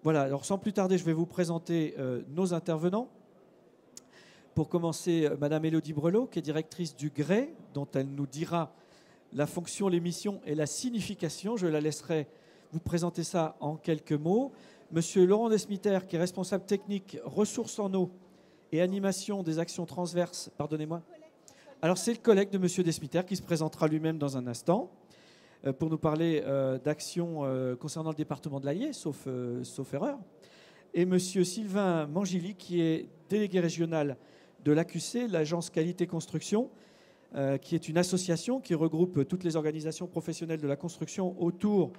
Voilà, alors sans plus tarder, je vais vous présenter nos intervenants. Pour commencer, Madame Élodie Brelot, qui est directrice du GRE, dont elle nous dira la fonction, les missions et la signification. Je la laisserai vous présenter ça en quelques mots. Monsieur Laurent Desmiter, qui est responsable technique, ressources en eau et animation des actions transverses. Pardonnez-moi. Alors, c'est le collègue de Monsieur Desmiter qui se présentera lui-même dans un instant pour nous parler d'actions concernant le département de l'Allier, sauf erreur. Et Monsieur Sylvain Mangili, qui est délégué régional de l'AQC, l'Agence Qualité Construction, qui est une association qui regroupe toutes les organisations professionnelles de la construction autour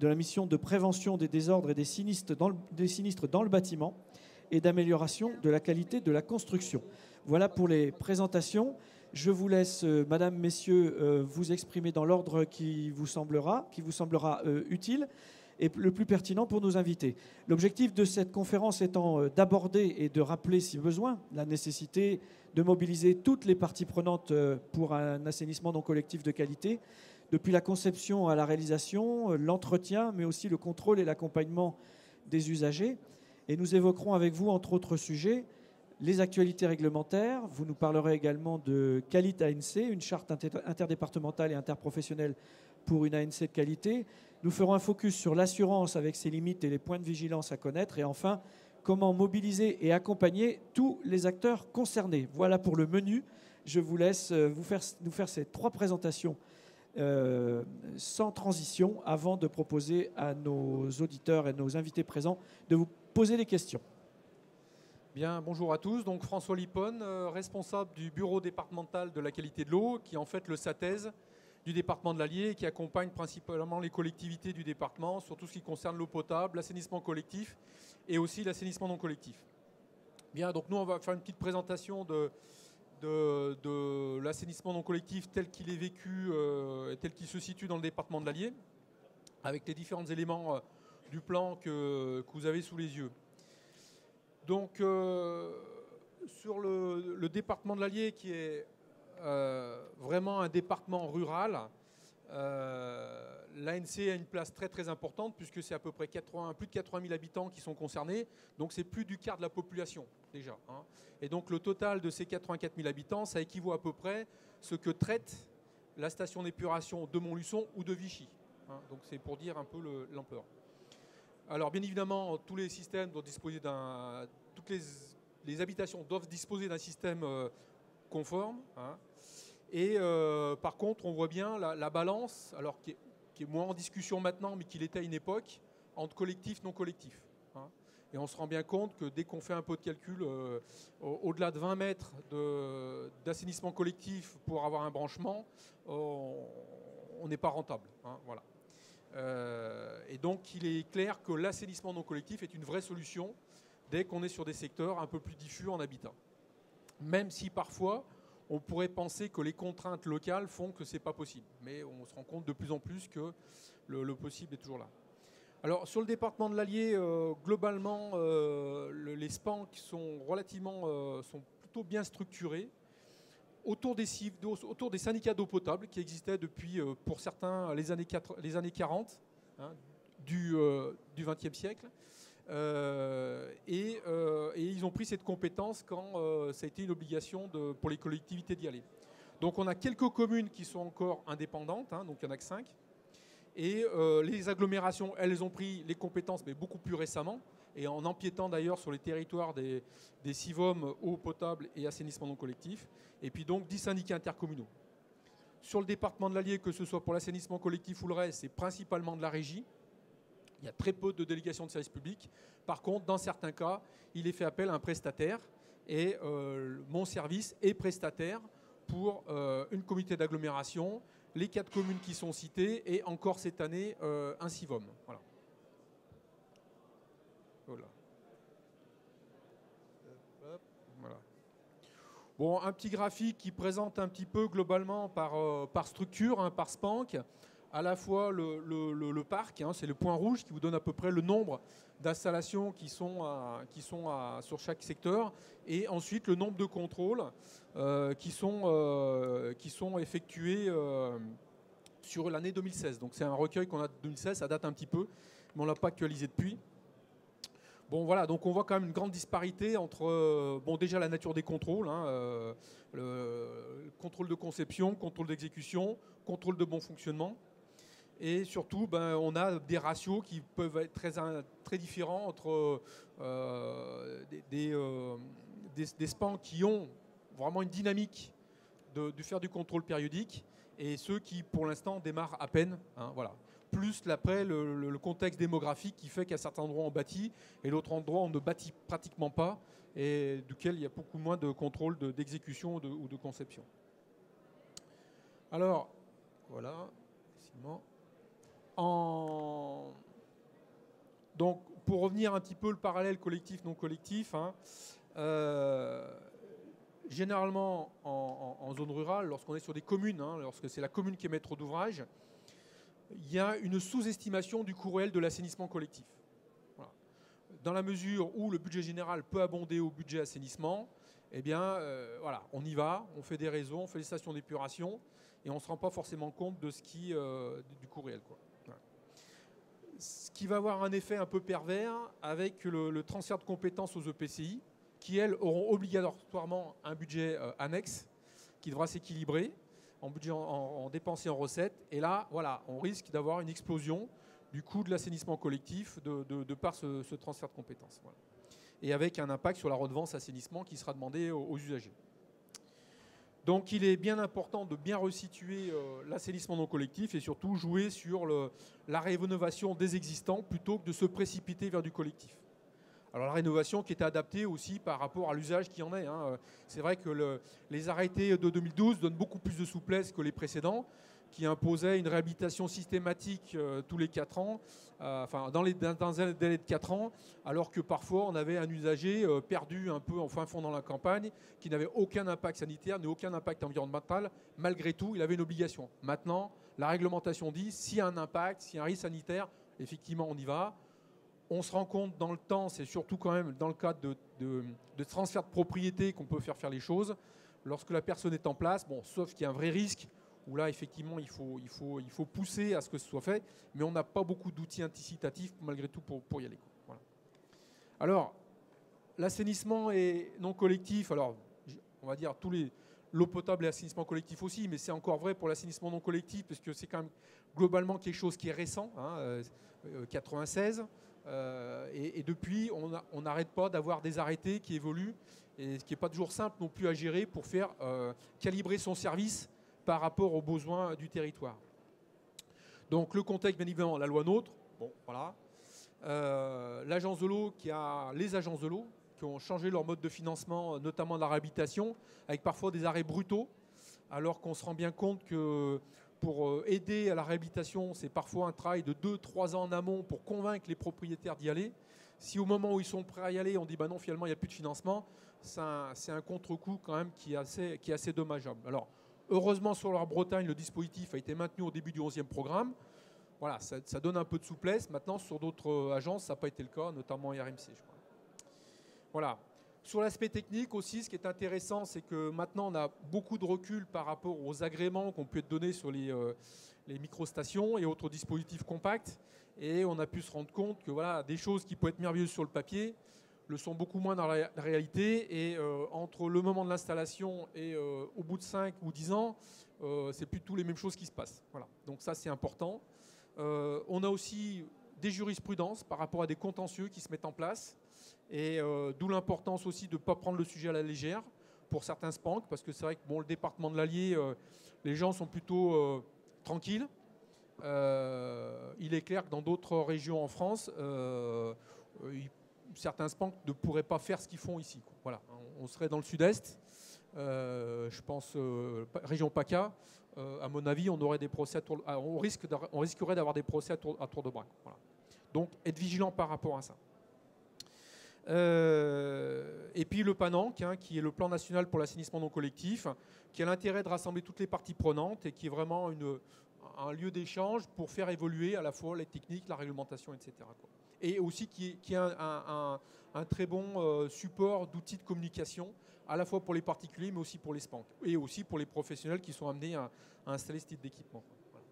de la mission de prévention des désordres et des sinistres dans le bâtiment et d'amélioration de la qualité de la construction. Voilà pour les présentations. Je vous laisse, Madame, Messieurs, vous exprimer dans l'ordre qui vous semblera utile et le plus pertinent pour nos invités. L'objectif de cette conférence étant d'aborder et de rappeler, si besoin, la nécessité de mobiliser toutes les parties prenantes pour un assainissement non collectif de qualité, depuis la conception à la réalisation, l'entretien, mais aussi le contrôle et l'accompagnement des usagers. Et nous évoquerons avec vous, entre autres sujets, les actualités réglementaires. Vous nous parlerez également de Qualit ANC, une charte interdépartementale et interprofessionnelle pour une ANC de qualité. Nous ferons un focus sur l'assurance avec ses limites et les points de vigilance à connaître. Et enfin, comment mobiliser et accompagner tous les acteurs concernés. Voilà pour le menu. Je vous laisse nous faire ces trois présentations sans transition avant de proposer à nos auditeurs et nos invités présents de vous poser des questions. Bien, bonjour à tous. Donc François Lipone, responsable du bureau départemental de la qualité de l'eau, qui est en fait le SATES du département de l'Allier et qui accompagne principalement les collectivités du département sur tout ce qui concerne l'eau potable, l'assainissement collectif et aussi l'assainissement non collectif. Bien, donc nous on va faire une petite présentation de l'assainissement non collectif tel qu'il est vécu et tel qu'il se situe dans le département de l'Allier, avec les différents éléments du plan que vous avez sous les yeux. Donc, sur le département de l'Allier, qui est vraiment un département rural, l'ANC a une place très très importante puisque c'est à peu près plus de 80 000 habitants qui sont concernés, donc c'est plus du quart de la population déjà. Hein. Et donc le total de ces 84 000 habitants, ça équivaut à peu près ce que traite la station d'épuration de Montluçon ou de Vichy. Hein. Donc c'est pour dire un peu l'ampleur. Alors bien évidemment, tous les systèmes doivent disposer toutes les habitations doivent disposer d'un système conforme. Hein. Et par contre, on voit bien la balance, alors qui est moins en discussion maintenant, mais qui l'était à une époque, entre collectif et non collectif. Hein. Et on se rend bien compte que dès qu'on fait un peu de calcul, au-delà de 20 mètres d'assainissement collectif pour avoir un branchement, on n'est pas rentable. Hein, voilà. Et donc, il est clair que l'assainissement non collectif est une vraie solution dès qu'on est sur des secteurs un peu plus diffus en habitat. Même si parfois, on pourrait penser que les contraintes locales font que ce n'est pas possible. Mais on se rend compte de plus en plus que le possible est toujours là. Alors, sur le département de l'Allier, globalement, les SPANC sont sont plutôt bien structurés autour des syndicats d'eau potable qui existaient depuis, pour certains, les années 40 hein, du XXe siècle. Et ils ont pris cette compétence quand ça a été une obligation pour les collectivités d'y aller. Donc on a quelques communes qui sont encore indépendantes, hein, donc il n'y en a que 5. Et les agglomérations, elles ont pris les compétences, mais beaucoup plus récemment, et en empiétant d'ailleurs sur les territoires des SIVOM, eau potable et assainissement non collectif, et puis donc 10 syndicats intercommunaux. Sur le département de l'Allier, que ce soit pour l'assainissement collectif ou le reste, c'est principalement de la régie. Il y a très peu de délégations de services publics. Par contre, dans certains cas, il est fait appel à un prestataire, et mon service est prestataire pour une communauté d'agglomération, les 4 communes qui sont citées, et encore cette année, un SIVOM. Voilà. Voilà. Voilà. Bon, un petit graphique qui présente un petit peu globalement par structure, hein, par SPANC, à la fois le parc, hein, c'est le point rouge qui vous donne à peu près le nombre d'installations qui sont sur chaque secteur, et ensuite le nombre de contrôles qui sont effectués sur l'année 2016. Donc c'est un recueil qu'on a de 2016, ça date un petit peu, mais on ne l'a pas actualisé depuis. Bon, voilà, donc on voit quand même une grande disparité entre, bon, déjà la nature des contrôles, hein, le contrôle de conception, contrôle d'exécution, contrôle de bon fonctionnement. Et surtout, ben, on a des ratios qui peuvent être très différents entre des spans qui ont vraiment une dynamique de faire du contrôle périodique et ceux qui, pour l'instant, démarrent à peine. Hein, voilà. Plus après le contexte démographique qui fait qu'à certains endroits on bâtit et d'autres endroits on ne bâtit pratiquement pas et duquel il y a beaucoup moins de contrôle d'exécution ou de conception. Alors, voilà. Donc, pour revenir un petit peu le parallèle collectif-non collectif, hein, généralement en zone rurale, lorsqu'on est sur des communes, hein, lorsque c'est la commune qui est maître d'ouvrage, il y a une sous-estimation du coût réel de l'assainissement collectif. Voilà. Dans la mesure où le budget général peut abonder au budget assainissement, eh bien, voilà, on y va, on fait des réseaux, on fait des stations d'épuration, et on ne se rend pas forcément compte de du coût réel, quoi. Voilà. Ce qui va avoir un effet un peu pervers avec le transfert de compétences aux EPCI, qui, elles, auront obligatoirement un budget annexe, qui devra s'équilibrer en budget, en dépenses et en recettes. Et là, voilà, on risque d'avoir une explosion du coût de l'assainissement collectif de par ce transfert de compétences. Voilà. Et avec un impact sur la redevance assainissement qui sera demandée aux usagers. Donc il est bien important de bien resituer l'assainissement non collectif et surtout jouer sur la rénovation des existants plutôt que de se précipiter vers du collectif. Alors la rénovation qui était adaptée aussi par rapport à l'usage qu'il y en est. Hein. C'est vrai que les arrêtés de 2012 donnent beaucoup plus de souplesse que les précédents, qui imposaient une réhabilitation systématique tous les 4 ans, enfin dans un délai de 4 ans, alors que parfois on avait un usager perdu un peu en fin fond dans la campagne, qui n'avait aucun impact sanitaire, ni aucun impact environnemental. Malgré tout, il avait une obligation. Maintenant, la réglementation dit, s'il y a un impact, s'il y a un risque sanitaire, effectivement on y va. On se rend compte dans le temps, c'est surtout quand même dans le cadre de transfert de propriété qu'on peut faire les choses. Lorsque la personne est en place, bon, sauf qu'il y a un vrai risque, où là, effectivement, il faut pousser à ce que ce soit fait, mais on n'a pas beaucoup d'outils incitatifs, malgré tout, pour y aller. Voilà. Alors, l'assainissement est non collectif, alors, on va dire, l'eau potable et l'assainissement collectif aussi, mais c'est encore vrai pour l'assainissement non collectif, parce que c'est quand même globalement quelque chose qui est récent, hein, 96. Et depuis, on n'arrête pas d'avoir des arrêtés qui évoluent, et ce qui n'est pas toujours simple non plus à gérer pour faire calibrer son service par rapport aux besoins du territoire. Donc le contexte, bien évidemment, la loi NOTRe, bon, voilà. L'agence de l'eau, les agences de l'eau qui ont changé leur mode de financement, notamment de la réhabilitation, avec parfois des arrêts brutaux, alors qu'on se rend bien compte que pour aider à la réhabilitation, c'est parfois un travail de 2-3 ans en amont pour convaincre les propriétaires d'y aller. Si au moment où ils sont prêts à y aller, on dit bah non, finalement il n'y a plus de financement, c'est un contre-coup quand même qui est assez dommageable. Alors, heureusement, sur la Bretagne, le dispositif a été maintenu au début du 11e programme. Voilà, ça donne un peu de souplesse. Maintenant, sur d'autres agences, ça n'a pas été le cas, notamment RMC, je crois. Voilà. Sur l'aspect technique aussi, ce qui est intéressant, c'est que maintenant, on a beaucoup de recul par rapport aux agréments qu'on peut être donnés sur les microstations et autres dispositifs compacts. Et on a pu se rendre compte que voilà, des choses qui peuvent être merveilleuses sur le papier le sont beaucoup moins dans la réalité. Et entre le moment de l'installation et au bout de 5 ou 10 ans, c'est plus tout les mêmes choses qui se passent. Voilà. Donc ça, c'est important. On a aussi des jurisprudences par rapport à des contentieux qui se mettent en place. Et d'où l'importance aussi de ne pas prendre le sujet à la légère pour certains SPANC, parce que c'est vrai que bon, le département de l'Allier, les gens sont plutôt tranquilles. Il est clair que dans d'autres régions en France, certains SPANC ne pourraient pas faire ce qu'ils font ici. Voilà. On serait dans le sud-est, je pense région PACA, à mon avis, on aurait des procès on risquerait d'avoir des procès à tour de bras. Voilà. Donc, être vigilant par rapport à ça. Et puis le PANANC, hein, qui est le plan national pour l'assainissement non collectif, qui a l'intérêt de rassembler toutes les parties prenantes et qui est vraiment un lieu d'échange pour faire évoluer à la fois les techniques, la réglementation, etc. quoi. Et aussi qui est un très bon support d'outils de communication, à la fois pour les particuliers, mais aussi pour les SPANC, et aussi pour les professionnels qui sont amenés à installer ce type d'équipement. Voilà.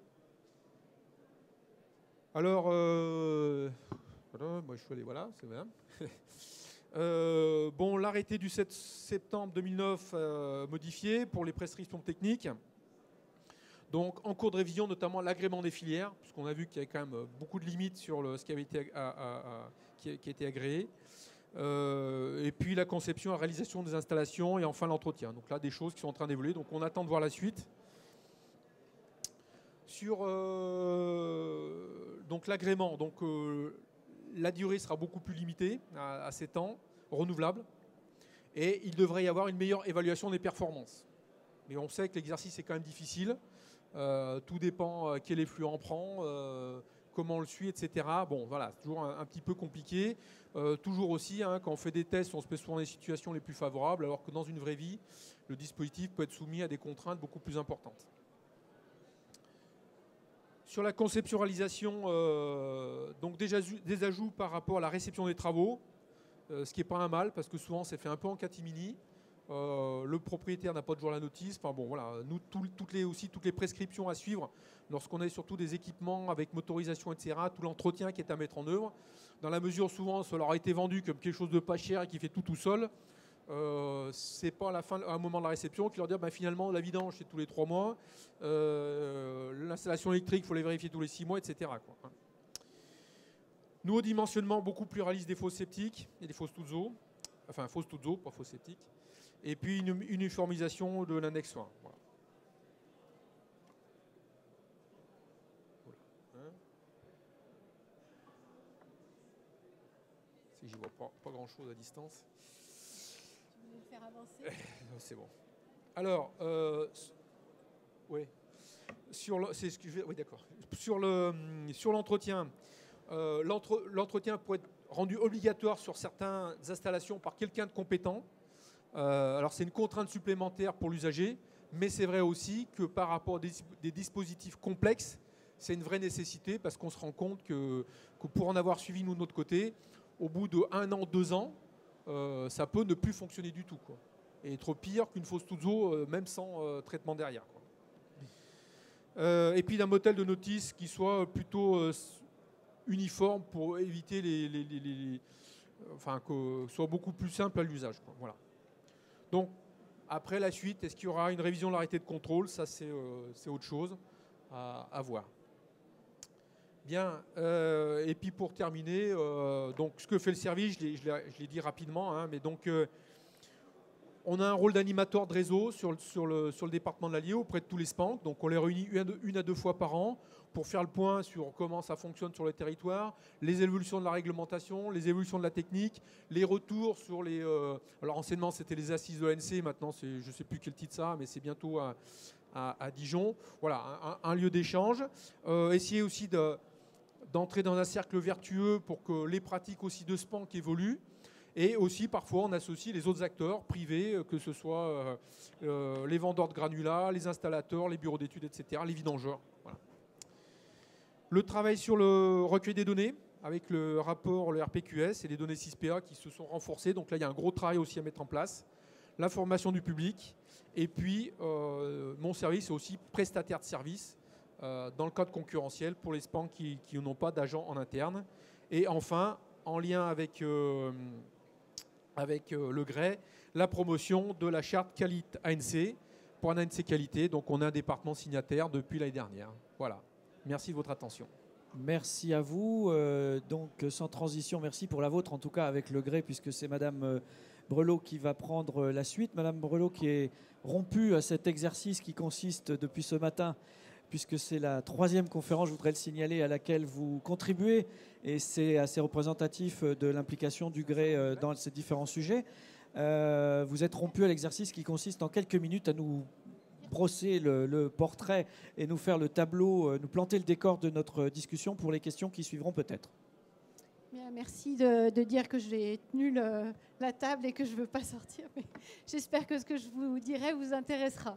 Alors, Moi, je suis allé, voilà, c'est bien. Bon, l'arrêté du 7 septembre 2009 modifié pour les prescriptions techniques. Donc, en cours de révision, notamment l'agrément des filières, puisqu'on a vu qu'il y avait quand même beaucoup de limites sur ce qui avait été, qui a été agréé. Et puis la conception, la réalisation des installations et enfin l'entretien. Donc là, des choses qui sont en train d'évoluer. Donc on attend de voir la suite. Sur donc l'agrément, donc la durée sera beaucoup plus limitée à 7 ans, renouvelable. Et il devrait y avoir une meilleure évaluation des performances. Mais on sait que l'exercice est quand même difficile. Tout dépend quel effluent on prend, comment on le suit, etc. Bon, voilà, c'est toujours un petit peu compliqué. Toujours aussi, hein, quand on fait des tests, on se met souvent dans les situations les plus favorables, alors que dans une vraie vie, le dispositif peut être soumis à des contraintes beaucoup plus importantes. Sur la conceptualisation, donc déjà des ajouts par rapport à la réception des travaux, ce qui n'est pas un mal, parce que souvent c'est fait un peu en catimini. Le propriétaire n'a pas toujours la notice. Enfin bon, voilà, nous toutes les prescriptions à suivre lorsqu'on a surtout des équipements avec motorisation, etc. Tout l'entretien qui est à mettre en œuvre. Dans la mesure souvent, ça leur a été vendu comme quelque chose de pas cher et qui fait tout seul. C'est pas à un moment de la réception qui leur dit finalement la vidange c'est tous les 3 mois, l'installation électrique il faut les vérifier tous les 6 mois, etc. quoi. Nouveau dimensionnement beaucoup plus réaliste des fosses septiques et des fosses toutes eaux, enfin fosses toutes eaux, pas fosses septiques. Et puis une uniformisation de l'index 1. Voilà. Si j'y vois pas grand chose à distance. Tu veux le faire avancer? C'est bon. Alors, oui. C'est ce que je vais. Oui, d'accord. Sur l'entretien, l'entretien peut être rendu obligatoire sur certaines installations par quelqu'un de compétent. Alors c'est une contrainte supplémentaire pour l'usager, mais c'est vrai aussi que par rapport à des dispositifs complexes, c'est une vraie nécessité parce qu'on se rend compte que pour en avoir suivi nous de notre côté, au bout de 1 an, 2 ans, ça peut ne plus fonctionner du tout, quoi. Et être pire qu'une fosse toute eau, même sans traitement derrière, quoi. Et puis d'un modèle de notice qui soit plutôt uniforme pour éviter enfin que ce soit beaucoup plus simple à l'usage, quoi. Voilà. Donc, après la suite, est-ce qu'il y aura une révision de l'arrêté de contrôle? Ça, c'est autre chose à voir. Bien. Et puis, pour terminer, donc, ce que fait le service, je l'ai dit rapidement, hein, mais donc, on a un rôle d'animateur de réseau sur le département de l'Allier auprès de tous les SPANC. Donc, on les réunit 1 à 2 fois par an pour faire le point sur comment ça fonctionne sur le territoire, les évolutions de la réglementation, les évolutions de la technique, les retours sur les... alors anciennement c'était les assises de l'ANC, maintenant je ne sais plus quel titre ça, mais c'est bientôt à Dijon. Voilà, un lieu d'échange. Essayer aussi d'entrer dans un cercle vertueux pour que les pratiques aussi de SPANC évoluent. Et aussi, parfois, on associe les autres acteurs privés, que ce soit les vendeurs de granulats, les installateurs, les bureaux d'études, etc., les vidangeurs. Voilà. Le travail sur le recueil des données, avec le rapport, le RPQS et les données 6PA qui se sont renforcées. Donc là, il y a un gros travail aussi à mettre en place. La formation du public. Et puis, mon service est aussi prestataire de service dans le cadre concurrentiel pour les SPANC qui n'ont pas d'agent en interne. Et enfin, en lien avec le GREI, la promotion de la charte qualité ANC pour un ANC qualité. Donc on a un département signataire depuis l'année dernière. Voilà. Merci de votre attention. Merci à vous. Donc sans transition, merci pour la vôtre, en tout cas avec le GREI, puisque c'est Madame Brelot qui va prendre la suite. Madame Brelot qui est rompue à cet exercice qui consiste depuis ce matin, puisque c'est la 3e conférence, je voudrais le signaler, à laquelle vous contribuez, et c'est assez représentatif de l'implication du GREI dans ces différents sujets. Vous êtes rompu à l'exercice qui consiste en quelques minutes à nous brosser le portrait et nous faire le tableau, nous planter le décor de notre discussion pour les questions qui suivront peut-être. Bien, merci de dire que j'ai tenu la table et que je ne veux pas sortir, mais j'espère que ce que je vous dirai vous intéressera.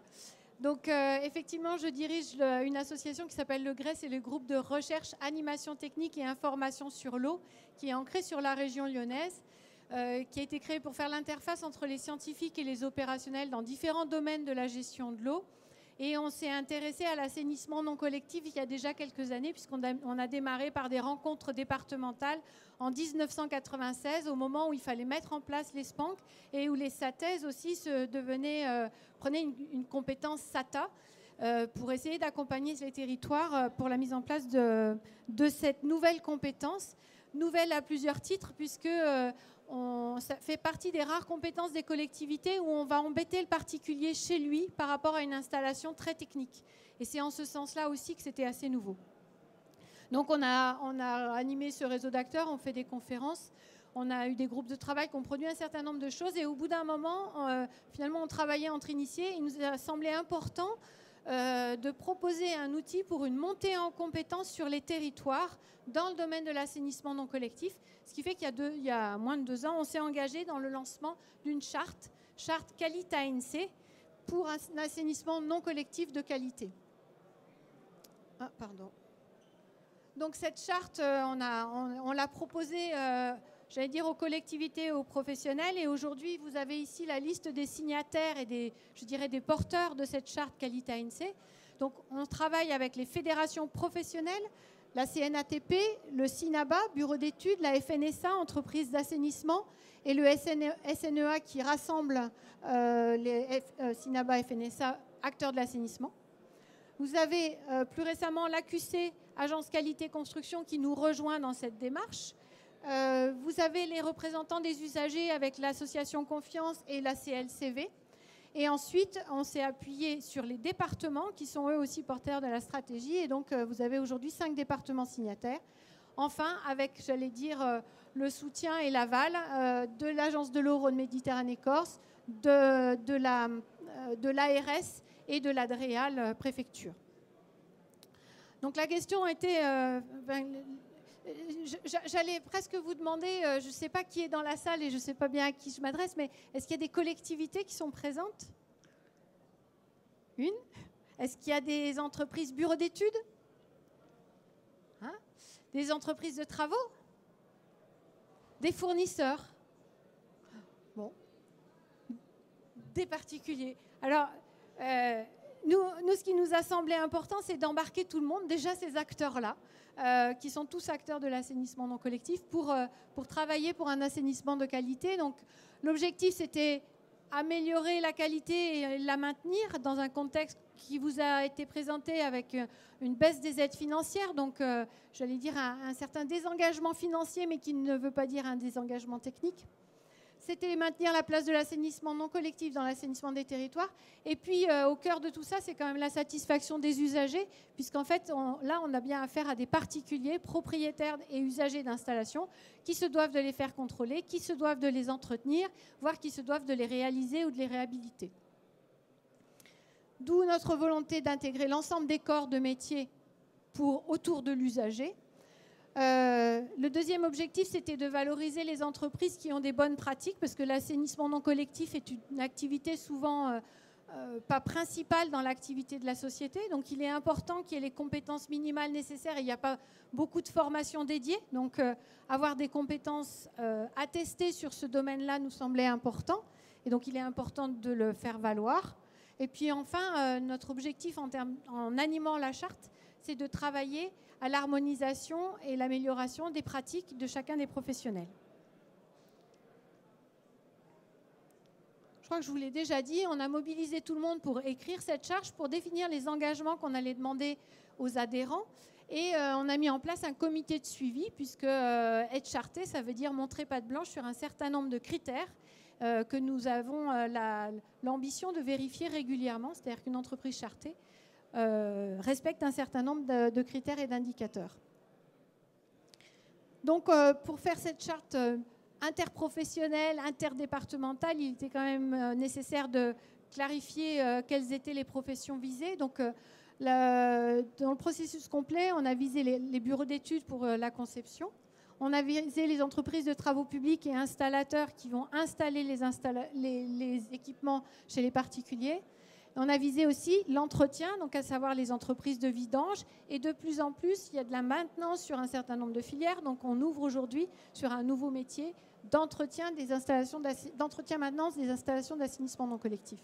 Donc, effectivement, je dirige une association qui s'appelle le GREI, c'est le groupe de recherche, animation technique et information sur l'eau, qui est ancré sur la région lyonnaise, qui a été créé pour faire l'interface entre les scientifiques et les opérationnels dans différents domaines de la gestion de l'eau. Et on s'est intéressé à l'assainissement non collectif il y a déjà quelques années, puisqu'on a démarré par des rencontres départementales en 1996, au moment où il fallait mettre en place les SPANC et où les SATES aussi prenaient une compétence SATA pour essayer d'accompagner les territoires pour la mise en place de cette nouvelle compétence. Nouvelle à plusieurs titres, puisque ça fait partie des rares compétences des collectivités où on va embêter le particulier chez lui par rapport à une installation très technique. Et c'est en ce sens-là aussi que c'était assez nouveau. Donc on a animé ce réseau d'acteurs, on fait des conférences, on a eu des groupes de travail qui ont produit un certain nombre de choses. Et au bout d'un moment, finalement, on travaillait entre initiés. Il nous a semblé important de proposer un outil pour une montée en compétences sur les territoires dans le domaine de l'assainissement non collectif. Ce qui fait qu'il y a moins de 2 ans, on s'est engagé dans le lancement d'une charte Qualita ANC, pour un assainissement non collectif de qualité. Ah, pardon. Donc cette charte, on l'a proposée, j'allais dire, aux collectivités et aux professionnels. Et aujourd'hui, vous avez ici la liste des signataires et des porteurs de cette charte Qualita ANC. Donc on travaille avec les fédérations professionnelles, la CNATP, le CINABA, Bureau d'études, la FNSA, entreprise d'assainissement, et le SNEA qui rassemble les CINABA, FNSA, acteurs de l'assainissement. Vous avez plus récemment l'AQC, Agence Qualité Construction, qui nous rejoint dans cette démarche. Vous avez les représentants des usagers avec l'association Confiance et la CLCV. Et ensuite, on s'est appuyé sur les départements qui sont eux aussi porteurs de la stratégie. Et donc, vous avez aujourd'hui 5 départements signataires. Enfin, avec, j'allais dire, le soutien et l'aval de l'Agence de l'eau Rhône-Méditerranée-Corse, de l'ARS et de la DREAL préfecture. Donc la question était... j'allais presque vous demander, je ne sais pas qui est dans la salle et je ne sais pas bien à qui je m'adresse, mais est-ce qu'il y a des collectivités qui sont présentes? Une? Est-ce qu'il y a des entreprises bureaux d'études? Hein? Des entreprises de travaux? Des fournisseurs? Bon. Des particuliers. Alors, nous, ce qui nous a semblé important, c'est d'embarquer tout le monde, déjà ces acteurs-là, qui sont tous acteurs de l'assainissement non collectif, pour travailler pour un assainissement de qualité. Donc, l'objectif, c'était améliorer la qualité et la maintenir dans un contexte qui vous a été présenté avec une baisse des aides financières, donc j'allais dire un certain désengagement financier, mais qui ne veut pas dire un désengagement technique. C'était maintenir la place de l'assainissement non collectif dans l'assainissement des territoires. Et puis, au cœur de tout ça, c'est quand même la satisfaction des usagers, puisqu'en fait, là, on a bien affaire à des particuliers, propriétaires et usagers d'installations, qui se doivent de les faire contrôler, qui se doivent de les entretenir, voire qui se doivent de les réaliser ou de les réhabiliter. D'où notre volonté d'intégrer l'ensemble des corps de métier autour de l'usager. Le deuxième objectif, c'était de valoriser les entreprises qui ont des bonnes pratiques, parce que l'assainissement non collectif est une activité souvent pas principale dans l'activité de la société. Donc il est important qu'il y ait les compétences minimales nécessaires, et il n'y a pas beaucoup de formations dédiées. Donc avoir des compétences attestées sur ce domaine-là nous semblait important, et donc il est important de le faire valoir. Et puis enfin, notre objectif en animant la charte, c'est de travailler à l'harmonisation et l'amélioration des pratiques de chacun des professionnels. Je crois que je vous l'ai déjà dit, on a mobilisé tout le monde pour écrire cette charte, pour définir les engagements qu'on allait demander aux adhérents. Et on a mis en place un comité de suivi, puisque être charté, ça veut dire montrer patte blanche sur un certain nombre de critères que nous avons l'ambition de vérifier régulièrement. C'est-à-dire qu'une entreprise chartée respecte un certain nombre de critères et d'indicateurs. Donc, pour faire cette charte interprofessionnelle, interdépartementale, il était quand même nécessaire de clarifier quelles étaient les professions visées. Donc, dans le processus complet, on a visé les bureaux d'études pour la conception. On a visé les entreprises de travaux publics et installateurs qui vont installer les équipements chez les particuliers. On a visé aussi l'entretien, donc à savoir les entreprises de vidange. Et de plus en plus, il y a de la maintenance sur un certain nombre de filières. Donc on ouvre aujourd'hui sur un nouveau métier d'entretien maintenance des installations d'assainissement non collectif.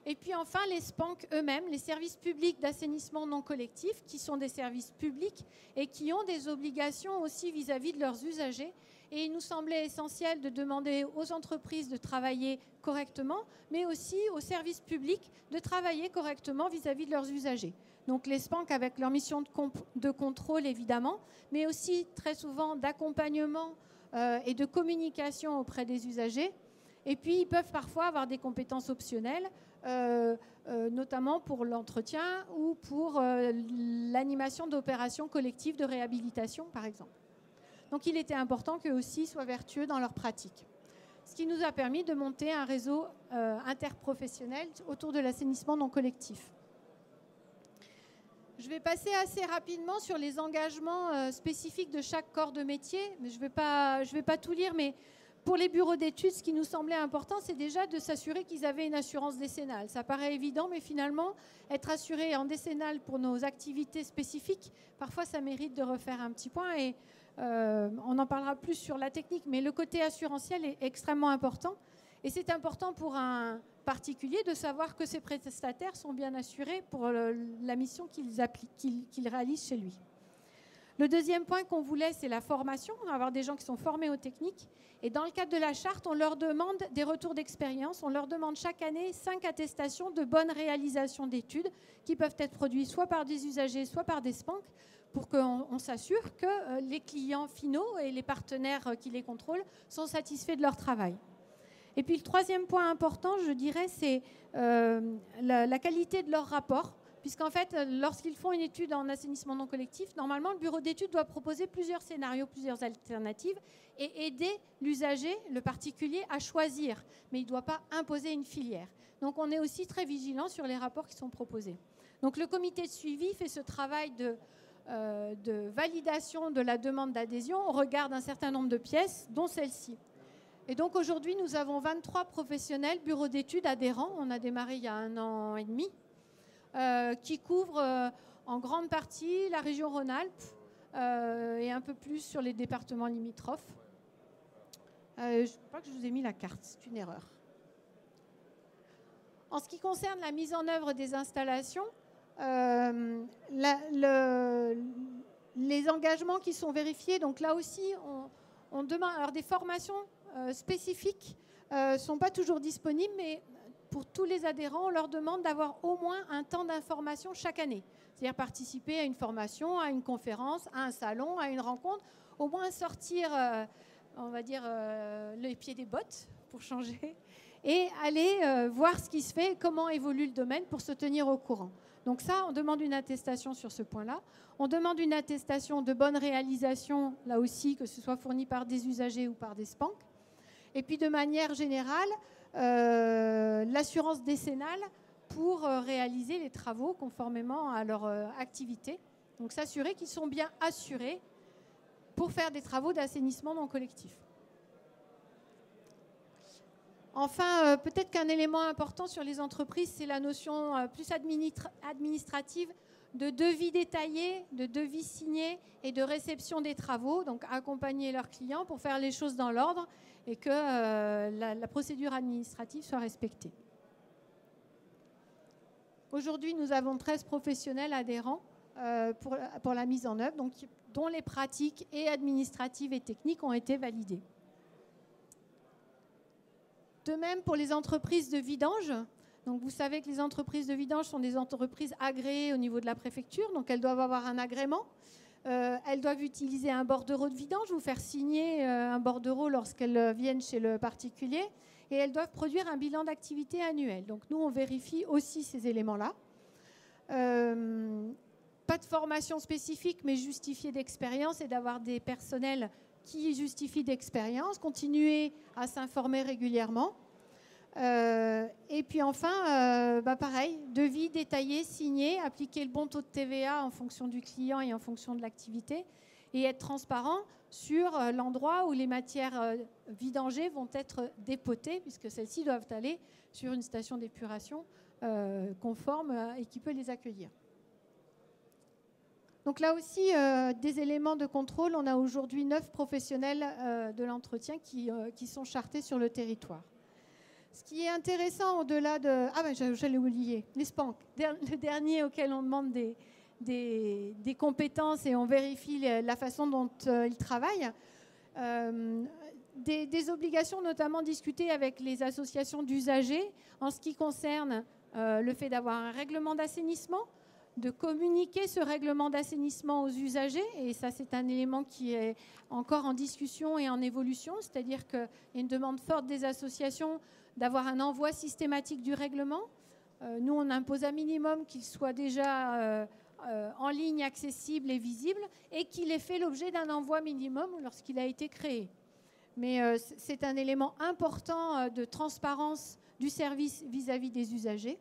Et puis enfin, les SPANC eux-mêmes, les services publics d'assainissement non collectif, qui sont des services publics et qui ont des obligations aussi vis-à-vis de leurs usagers. Et il nous semblait essentiel de demander aux entreprises de travailler correctement, mais aussi aux services publics de travailler correctement vis-à-vis de leurs usagers. Donc les SPANC avec leur mission de contrôle évidemment, mais aussi très souvent d'accompagnement et de communication auprès des usagers. Et puis ils peuvent parfois avoir des compétences optionnelles, notamment pour l'entretien ou pour l'animation d'opérations collectives de réhabilitation par exemple. Donc il était important qu'eux aussi soient vertueux dans leur pratique. Ce qui nous a permis de monter un réseau interprofessionnel autour de l'assainissement non collectif. Je vais passer assez rapidement sur les engagements spécifiques de chaque corps de métier. Mais je vais pas tout lire, mais pour les bureaux d'études, ce qui nous semblait important, c'est déjà de s'assurer qu'ils avaient une assurance décennale. Ça paraît évident, mais finalement, être assuré en décennale pour nos activités spécifiques, parfois ça mérite de refaire un petit point. Et on en parlera plus sur la technique, mais le côté assurantiel est extrêmement important. Et c'est important pour un particulier de savoir que ses prestataires sont bien assurés pour la mission qu'ils réalisent chez lui. Le deuxième point qu'on voulait, c'est la formation, avoir des gens qui sont formés aux techniques. Et dans le cadre de la charte, on leur demande des retours d'expérience. On leur demande chaque année 5 attestations de bonne réalisation d'études qui peuvent être produites soit par des usagers, soit par des SPANC, pour qu'on s'assure que les clients finaux et les partenaires qui les contrôlent sont satisfaits de leur travail. Et puis le troisième point important, je dirais, c'est la qualité de leur rapport, puisqu'en fait, lorsqu'ils font une étude en assainissement non collectif, normalement, le bureau d'études doit proposer plusieurs scénarios, plusieurs alternatives, et aider l'usager, le particulier, à choisir. Mais il ne doit pas imposer une filière. Donc on est aussi très vigilant sur les rapports qui sont proposés. Donc le comité de suivi fait ce travail de validation de la demande d'adhésion au regard d'un certain nombre de pièces, dont celle-ci. Et donc aujourd'hui, nous avons 23 professionnels, bureaux d'études adhérents. On a démarré il y a 1 an et demi, qui couvrent en grande partie la région Rhône-Alpes et un peu plus sur les départements limitrophes. Je crois que je vous ai mis la carte, c'est une erreur. En ce qui concerne la mise en œuvre des installations, les engagements qui sont vérifiés, donc là aussi, on demande alors des formations spécifiques ne sont pas toujours disponibles, mais pour tous les adhérents, on leur demande d'avoir au moins un temps d'information chaque année. C'est-à-dire participer à une formation, à une conférence, à un salon, à une rencontre, au moins sortir, on va dire, les pieds des bottes pour changer, et aller voir ce qui se fait, comment évolue le domaine pour se tenir au courant. Donc ça, on demande une attestation sur ce point-là. On demande une attestation de bonne réalisation, là aussi, que ce soit fourni par des usagers ou par des SPANC. Et puis de manière générale, l'assurance décennale pour réaliser les travaux conformément à leur activité. Donc s'assurer qu'ils sont bien assurés pour faire des travaux d'assainissement non collectif. Enfin, peut-être qu'un élément important sur les entreprises, c'est la notion plus administrative de devis détaillé, de devis signé et de réception des travaux, donc accompagner leurs clients pour faire les choses dans l'ordre et que la procédure administrative soit respectée. Aujourd'hui, nous avons 13 professionnels adhérents pour la mise en œuvre, donc, dont les pratiques et administratives et techniques ont été validées. De même pour les entreprises de vidange. Donc vous savez que les entreprises de vidange sont des entreprises agréées au niveau de la préfecture, donc elles doivent avoir un agrément. Elles doivent utiliser un bordereau de vidange, vous faire signer un bordereau lorsqu'elles viennent chez le particulier, et elles doivent produire un bilan d'activité annuel. Donc nous, on vérifie aussi ces éléments-là. Pas de formation spécifique, mais justifiée d'expérience et d'avoir des personnels qui justifient d'expérience, continuer à s'informer régulièrement. Et puis enfin, pareil, devis détaillé, signé, appliquer le bon taux de TVA en fonction du client et en fonction de l'activité, et être transparent sur l'endroit où les matières vidangées vont être dépotées, puisque celles-ci doivent aller sur une station d'épuration conforme et qui peut les accueillir. Donc là aussi, des éléments de contrôle. On a aujourd'hui 9 professionnels de l'entretien qui sont chartés sur le territoire. Ce qui est intéressant au-delà de... Ah ben j'allais oublier, les SPANC, le dernier auquel on demande des compétences et on vérifie la façon dont ils travaillent. Des obligations notamment discutées avec les associations d'usagers en ce qui concerne le fait d'avoir un règlement d'assainissement, de communiquer ce règlement d'assainissement aux usagers, et ça c'est un élément qui est encore en discussion et en évolution, c'est-à-dire qu'il y a une demande forte des associations d'avoir un envoi systématique du règlement. Nous on impose un minimum qu'il soit déjà en ligne, accessible et visible, et qu'il ait fait l'objet d'un envoi minimum lorsqu'il a été créé. Mais c'est un élément important de transparence du service vis-à-vis des usagers.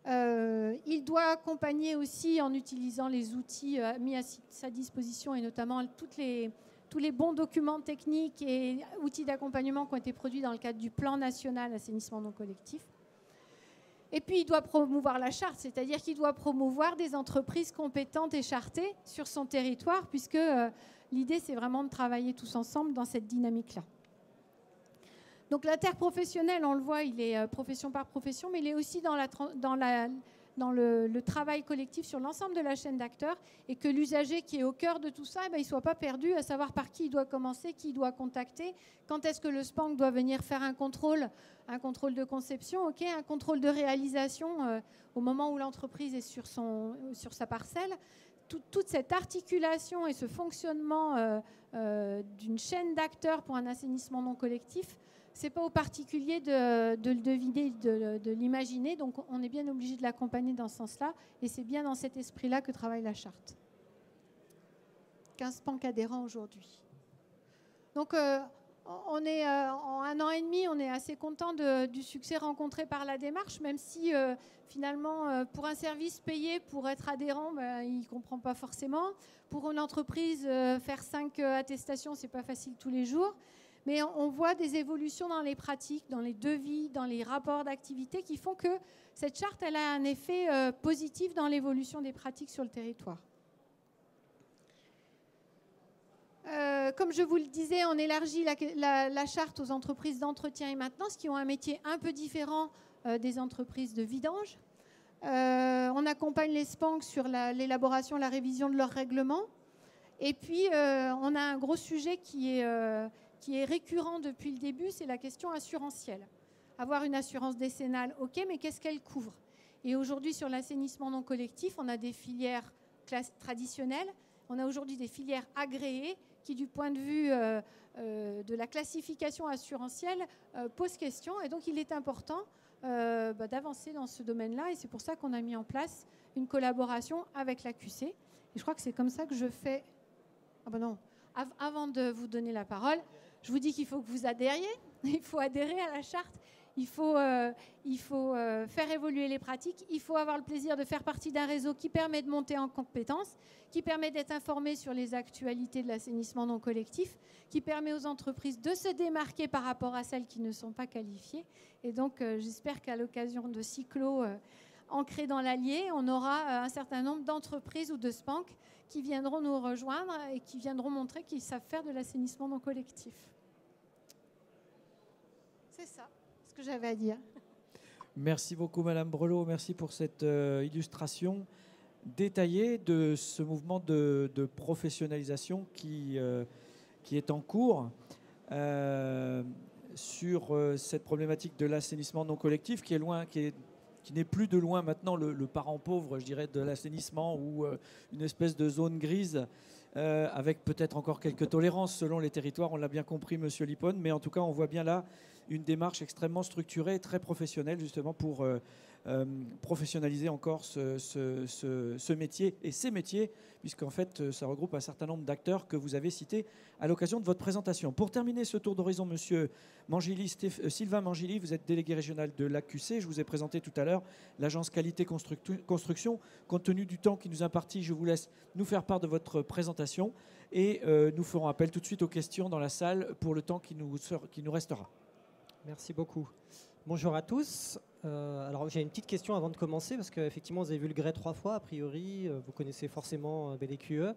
Il doit accompagner aussi en utilisant les outils mis à sa disposition et notamment tous les bons documents techniques et outils d'accompagnement qui ont été produits dans le cadre du plan national assainissement non collectif. Et puis il doit promouvoir la charte, c'est-à-dire qu'il doit promouvoir des entreprises compétentes et chartées sur son territoire, puisque l'idée c'est vraiment de travailler tous ensemble dans cette dynamique-là. Donc l'interprofessionnel, on le voit, il est profession par profession, mais il est aussi dans le travail collectif sur l'ensemble de la chaîne d'acteurs, et que l'usager qui est au cœur de tout ça, il ne soit pas perdu à savoir par qui il doit commencer, qui il doit contacter, quand est-ce que le SPANC doit venir faire un contrôle de conception, un contrôle de réalisation au moment où l'entreprise est sur sa parcelle. Toute cette articulation et ce fonctionnement d'une chaîne d'acteurs pour un assainissement non collectif, ce n'est pas au particulier de le deviner, de l'imaginer. Donc on est bien obligé de l'accompagner dans ce sens-là. Et c'est bien dans cet esprit-là que travaille la charte. 15 SPANC adhérents aujourd'hui. Donc on est en 1 an et demi, on est assez content du succès rencontré par la démarche, même si finalement pour un service payé pour être adhérent, il ne comprend pas forcément. Pour une entreprise, faire 5 attestations, ce n'est pas facile tous les jours. Mais on voit des évolutions dans les pratiques, dans les devis, dans les rapports d'activité qui font que cette charte elle a un effet positif dans l'évolution des pratiques sur le territoire. Comme je vous le disais, on élargit la charte aux entreprises d'entretien et maintenance qui ont un métier un peu différent des entreprises de vidange. On accompagne les SPANC sur l'élaboration, la révision de leurs règlements. Et puis, on a un gros sujet qui est récurrent depuis le début, c'est la question assurantielle. Avoir une assurance décennale, ok, mais qu'est-ce qu'elle couvre? Et aujourd'hui, sur l'assainissement non collectif, on a des filières traditionnelles, on a aujourd'hui des filières agréées qui, du point de vue de la classification assurantielle, posent question. Et donc, il est important d'avancer dans ce domaine-là. Et c'est pour ça qu'on a mis en place une collaboration avec l'AQC. Et je crois que c'est comme ça que je fais... Ah ben non, avant de vous donner la parole, je vous dis qu'il faut que vous adhériez. Il faut adhérer à la charte. Il faut faire évoluer les pratiques. Il faut avoir le plaisir de faire partie d'un réseau qui permet de monter en compétences, qui permet d'être informé sur les actualités de l'assainissement non collectif, qui permet aux entreprises de se démarquer par rapport à celles qui ne sont pas qualifiées. Et donc, j'espère qu'à l'occasion de cyclos ancrés dans l'Allier, on aura un certain nombre d'entreprises ou de SPANC qui viendront nous rejoindre et qui viendront montrer qu'ils savent faire de l'assainissement non collectif. C'est ça ce que j'avais à dire. Merci beaucoup Madame Brelot, merci pour cette illustration détaillée de ce mouvement de professionnalisation qui est en cours sur cette problématique de l'assainissement non collectif qui n'est plus de loin maintenant le parent pauvre, je dirais, de l'assainissement ou une espèce de zone grise avec peut-être encore quelques tolérances selon les territoires, on l'a bien compris Monsieur Lippon, mais en tout cas on voit bien là une démarche extrêmement structurée, très professionnelle justement pour professionnaliser encore ce métier et ces métiers, puisqu'en fait ça regroupe un certain nombre d'acteurs que vous avez cités à l'occasion de votre présentation. Pour terminer ce tour d'horizon, Monsieur Sylvain Mangili, vous êtes délégué régional de l'AQC. Je vous ai présenté tout à l'heure l'agence qualité construction. Compte tenu du temps qui nous est imparti, je vous laisse nous faire part de votre présentation et nous ferons appel tout de suite aux questions dans la salle pour le temps qui nous restera. Merci beaucoup. Bonjour à tous. Alors j'ai une petite question avant de commencer parce qu'effectivement vous avez vu le grès 3 fois a priori, vous connaissez forcément BDQE.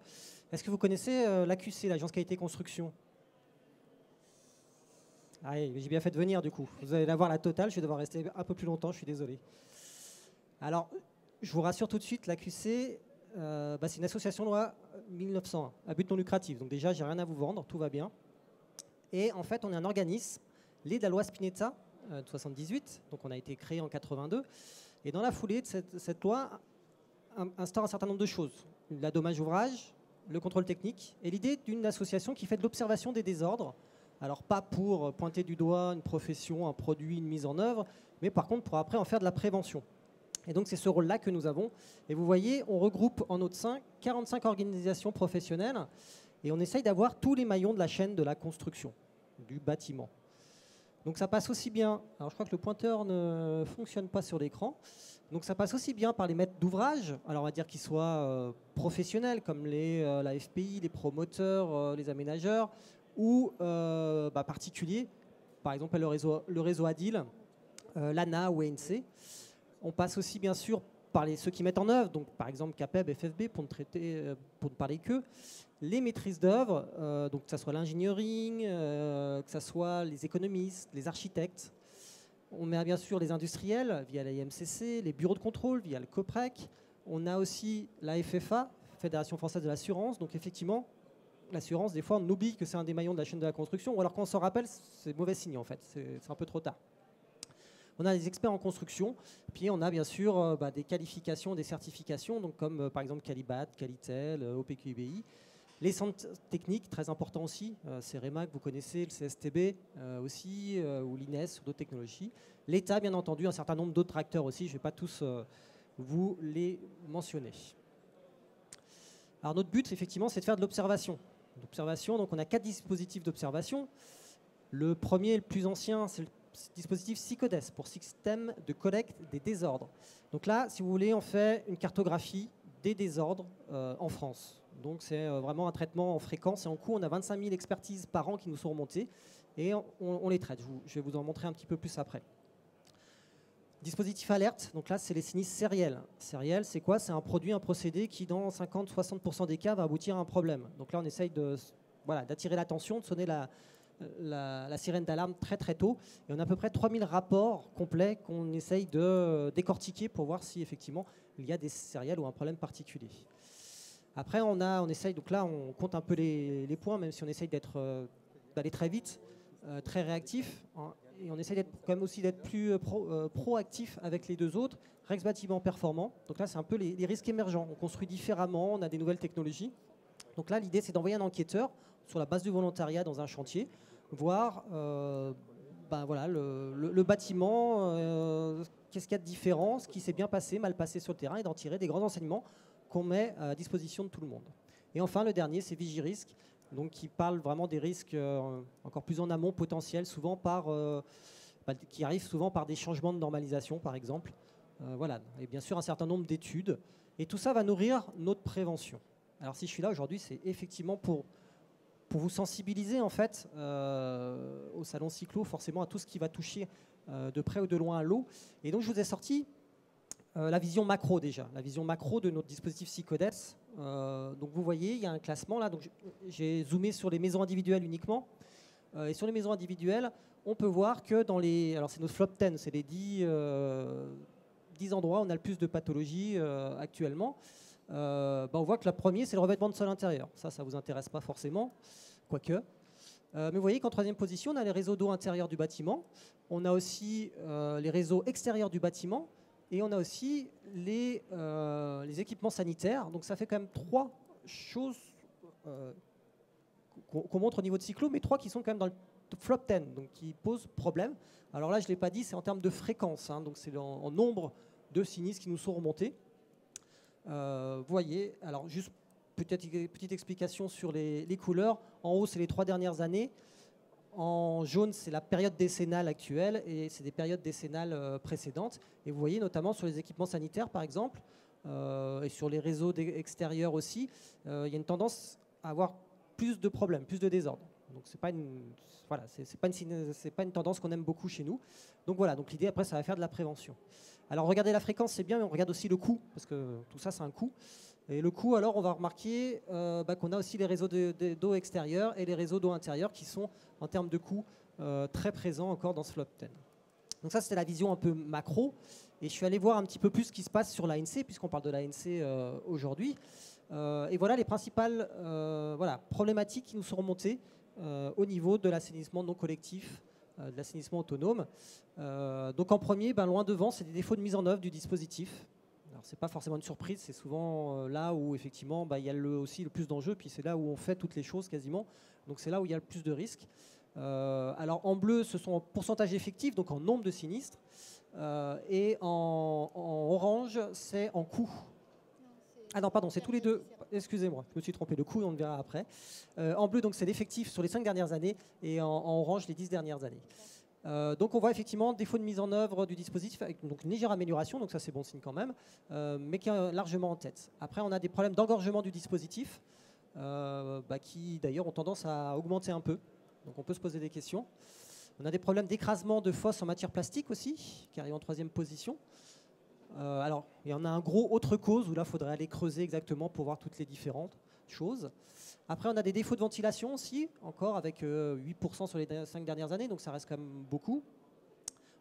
Est-ce que vous connaissez l'AQC, l'agence qualité construction? Allez, j'ai bien fait de venir du coup. Vous allez avoir la totale, je vais devoir rester un peu plus longtemps, je suis désolé. Alors, je vous rassure tout de suite, l'AQC, c'est une association loi 1901, à but non lucratif. Donc déjà, j'ai rien à vous vendre, tout va bien. Et en fait, on est un organisme, lié de la loi Spinetta de 78, donc on a été créé en 82. Et dans la foulée de cette loi, instaure un certain nombre de choses. La dommage ouvrage, le contrôle technique, et l'idée d'une association qui fait de l'observation des désordres. Alors pas pour pointer du doigt une profession, un produit, une mise en œuvre, mais par contre pour après en faire de la prévention. Et donc c'est ce rôle-là que nous avons. Et vous voyez, on regroupe en notre sein 45 organisations professionnelles et on essaye d'avoir tous les maillons de la chaîne de la construction, du bâtiment. Donc ça passe aussi bien, alors je crois que le pointeur ne fonctionne pas sur l'écran, donc ça passe aussi bien par les maîtres d'ouvrage, alors on va dire qu'ils soient professionnels comme la FPI, les promoteurs, les aménageurs, ou particuliers, par exemple le réseau ADIL, l'ANA ou ANC. On passe aussi bien sûr par ceux qui mettent en œuvre, donc par exemple CAPEB, FFB, pour ne parler qu'eux, les maîtrises d'œuvre, donc que ce soit l'engineering, que ce soit les économistes, les architectes. On met bien sûr les industriels via la IMCC, les bureaux de contrôle via le COPREC. On a aussi la FFA, Fédération Française de l'Assurance, donc effectivement, l'assurance, des fois, on oublie que c'est un des maillons de la chaîne de la construction, ou alors quand on s'en rappelle, c'est mauvais signe en fait, c'est un peu trop tard. On a des experts en construction, puis on a bien sûr des qualifications, des certifications, donc comme par exemple Calibat, Qualitel, OPQBI. Les centres techniques, très importants aussi, CEREMA que vous connaissez, le CSTB aussi, ou l'INES, sur d'autres technologies. L'État, bien entendu, un certain nombre d'autres acteurs aussi, je ne vais pas tous vous les mentionner. Alors notre but, effectivement, c'est de faire de l'observation. Donc on a 4 dispositifs d'observation. Le premier, le plus ancien, c'est le dispositif SICODES, pour système de collecte des désordres. Donc là, si vous voulez, on fait une cartographie des désordres en France. Donc c'est vraiment un traitement en fréquence et en coût. On a 25 000 expertises par an qui nous sont remontées et on les traite. Je vais vous en montrer un petit peu plus après. Dispositif alerte, donc là c'est les sinistres sériels. Sériel, c'est quoi? C'est un produit, un procédé qui dans 50-60% des cas va aboutir à un problème. Donc là on essaye d'attirer l'attention, de sonner la sirène d'alarme très très tôt. Et on a à peu près 3000 rapports complets qu'on essaye de décortiquer pour voir si effectivement il y a des sériels ou un problème particulier. Après on essaye, donc là on compte un peu les points, même si on essaye d'aller très vite, très réactif, hein, et on essaie quand même aussi d'être plus proactif avec les deux autres. Rex Bâtiment performant, donc là c'est un peu les risques émergents. On construit différemment, on a des nouvelles technologies. Donc là l'idée c'est d'envoyer un enquêteur sur la base du volontariat dans un chantier, voir le bâtiment, qu'est-ce qu'il y a de différent, ce qui s'est bien passé, mal passé sur le terrain, et d'en tirer des grands enseignements qu'on met à disposition de tout le monde. Et enfin le dernier c'est Vigirisque, donc qui parle vraiment des risques encore plus en amont potentiels, souvent qui arrivent souvent par des changements de normalisation par exemple. Et bien sûr un certain nombre d'études. Et tout ça va nourrir notre prévention. Alors si je suis là aujourd'hui, c'est effectivement pour vous sensibiliser en fait au salon cyclo, forcément à tout ce qui va toucher de près ou de loin à l'eau. Et donc je vous ai sorti la vision macro déjà, la vision macro de notre dispositif SICODES. Donc vous voyez, il y a un classement là. Donc j'ai zoomé sur les maisons individuelles uniquement. Et sur les maisons individuelles, on peut voir que alors c'est notre flop 10, c'est les 10 endroits où on a le plus de pathologies actuellement. On voit que le premier, c'est le revêtement de sol intérieur. Ça ne vous intéresse pas forcément, quoique. Mais vous voyez qu'en troisième position, on a les réseaux d'eau intérieurs du bâtiment. On a aussi les réseaux extérieurs du bâtiment. Et on a aussi les équipements sanitaires. Donc ça fait quand même 3 choses qu'on montre au niveau de cyclo, mais 3 qui sont quand même dans le flop 10, donc qui posent problème. Alors là, je ne l'ai pas dit, c'est en termes de fréquence. Hein, donc c'est en nombre de sinistres qui nous sont remontés. Vous voyez, alors juste petite explication sur les couleurs. En haut, c'est les 3 dernières années. En jaune, c'est la période décennale actuelle et c'est des périodes décennales précédentes. Et vous voyez notamment sur les équipements sanitaires, par exemple, et sur les réseaux extérieurs aussi, il y a une tendance à avoir plus de problèmes, plus de désordres. Donc c'est pas une tendance qu'on aime beaucoup chez nous. Donc voilà, donc l'idée après, ça va faire de la prévention. Alors regarder la fréquence, c'est bien, mais on regarde aussi le coût, parce que tout ça, c'est un coût. Et le coût, alors, on va remarquer qu'on a aussi les réseaux d'eau extérieure et les réseaux d'eau intérieure qui sont, en termes de coût, très présent encore dans ce flop 10. Donc ça, c'était la vision un peu macro. Et je suis allé voir un petit peu plus ce qui se passe sur l'ANC, puisqu'on parle de l'ANC aujourd'hui. Et voilà les principales problématiques qui nous sont remontées au niveau de l'assainissement non collectif, de l'assainissement autonome. Donc en premier, loin devant, c'est des défauts de mise en œuvre du dispositif. Alors c'est pas forcément une surprise, c'est souvent là où effectivement il y a aussi le plus d'enjeux, puis c'est là où on fait toutes les choses quasiment. Donc c'est là où il y a le plus de risques. Alors en bleu, ce sont en pourcentage effectif, donc en nombre de sinistres. Et en orange, c'est en coût. Ah non, pardon, c'est tous les deux. Excusez-moi, je me suis trompé. Le coût, on le verra après. En bleu, donc c'est l'effectif sur les 5 dernières années et en orange, les 10 dernières années. Donc on voit effectivement défaut de mise en œuvre du dispositif avec donc une légère amélioration, donc ça c'est bon signe quand même, mais qui est largement en tête. Après, on a des problèmes d'engorgement du dispositif qui d'ailleurs ont tendance à augmenter un peu. Donc on peut se poser des questions. On a des problèmes d'écrasement de fosses en matière plastique aussi, qui arrive en 3e position. Alors, il y en a un gros autre cause où là, il faudrait aller creuser exactement pour voir toutes les différentes choses. Après, on a des défauts de ventilation aussi, encore avec 8% sur les 5 dernières années, donc ça reste quand même beaucoup.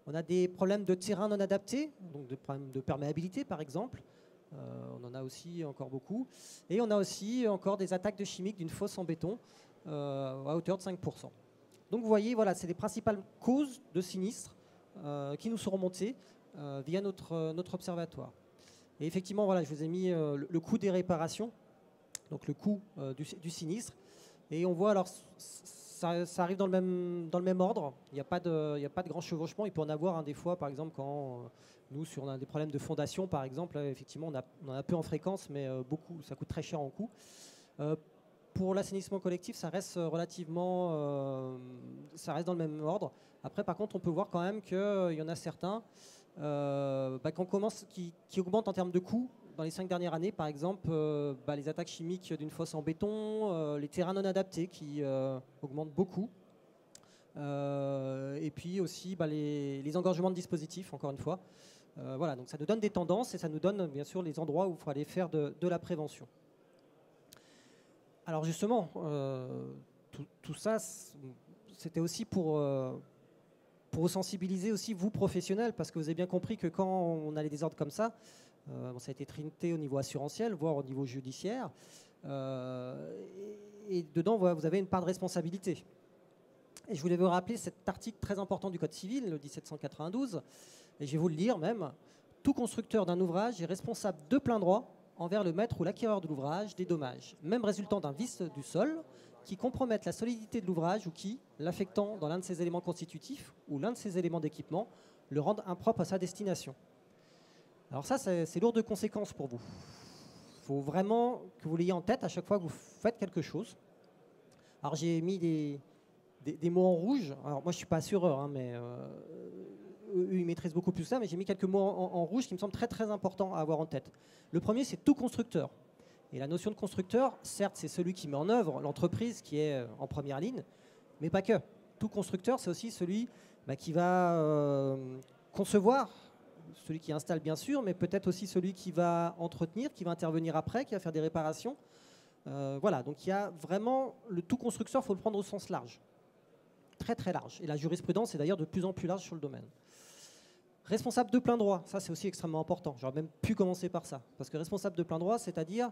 On a des problèmes de terrain non adaptés, donc des problèmes de perméabilité par exemple. On en a aussi encore beaucoup. Et on a aussi encore des attaques de chimiques d'une fosse en béton à hauteur de 5%. Donc vous voyez, voilà, c'est les principales causes de sinistres qui nous sont remontées via notre observatoire. Et effectivement, voilà, je vous ai mis le coût des réparations, donc le coût du sinistre. Et on voit, alors, ça arrive dans le même ordre. Il n'y a pas de grand chevauchement. Il peut en avoir des fois, par exemple, quand nous, sur on a des problèmes de fondation, par exemple, effectivement, on en a peu en fréquence, mais beaucoup, ça coûte très cher en coût. Pour l'assainissement collectif, ça reste relativement, ça reste dans le même ordre. Après, par contre, on peut voir quand même qu'il y en a certains qui augmentent en termes de coûts. Dans les 5 dernières années, par exemple, les attaques chimiques d'une fosse en béton, les terrains non adaptés qui augmentent beaucoup. Et puis aussi les engorgements de dispositifs, encore une fois. Voilà, donc ça nous donne des tendances et ça nous donne bien sûr les endroits où il faut aller faire de la prévention. Alors justement, tout ça, c'était aussi pour vous sensibiliser aussi, vous professionnels, parce que vous avez bien compris que quand on a des désordres comme ça, ça a été traité au niveau assurantiel, voire au niveau judiciaire, et dedans, vous avez une part de responsabilité. Et je voulais vous rappeler cet article très important du Code civil, le 1792, et je vais vous le lire même. Tout constructeur d'un ouvrage est responsable de plein droit envers le maître ou l'acquéreur de l'ouvrage des dommages, même résultant d'un vice du sol, qui compromettent la solidité de l'ouvrage ou qui, l'affectant dans l'un de ses éléments constitutifs ou l'un de ses éléments d'équipement, le rendent impropre à sa destination. Alors ça, c'est lourd de conséquences pour vous. Il faut vraiment que vous l'ayez en tête à chaque fois que vous faites quelque chose. Alors j'ai mis des mots en rouge. Alors moi, je ne suis pas assureur, mais eux, ils maîtrisent beaucoup plus ça, mais j'ai mis quelques mots en rouge qui me semblent très très importants à avoir en tête. Le premier, c'est tout constructeur. Et la notion de constructeur, certes, c'est celui qui met en œuvre l'entreprise qui est en première ligne, mais pas que. Tout constructeur, c'est aussi celui qui va concevoir, celui qui installe bien sûr, mais peut-être aussi celui qui va entretenir, qui va intervenir après, qui va faire des réparations. Voilà, donc il y a vraiment le tout constructeur, il faut le prendre au sens large. Très très large. Et la jurisprudence est d'ailleurs de plus en plus large sur le domaine. Responsable de plein droit, ça c'est aussi extrêmement important. J'aurais même pu commencer par ça. Parce que responsable de plein droit, c'est-à-dire,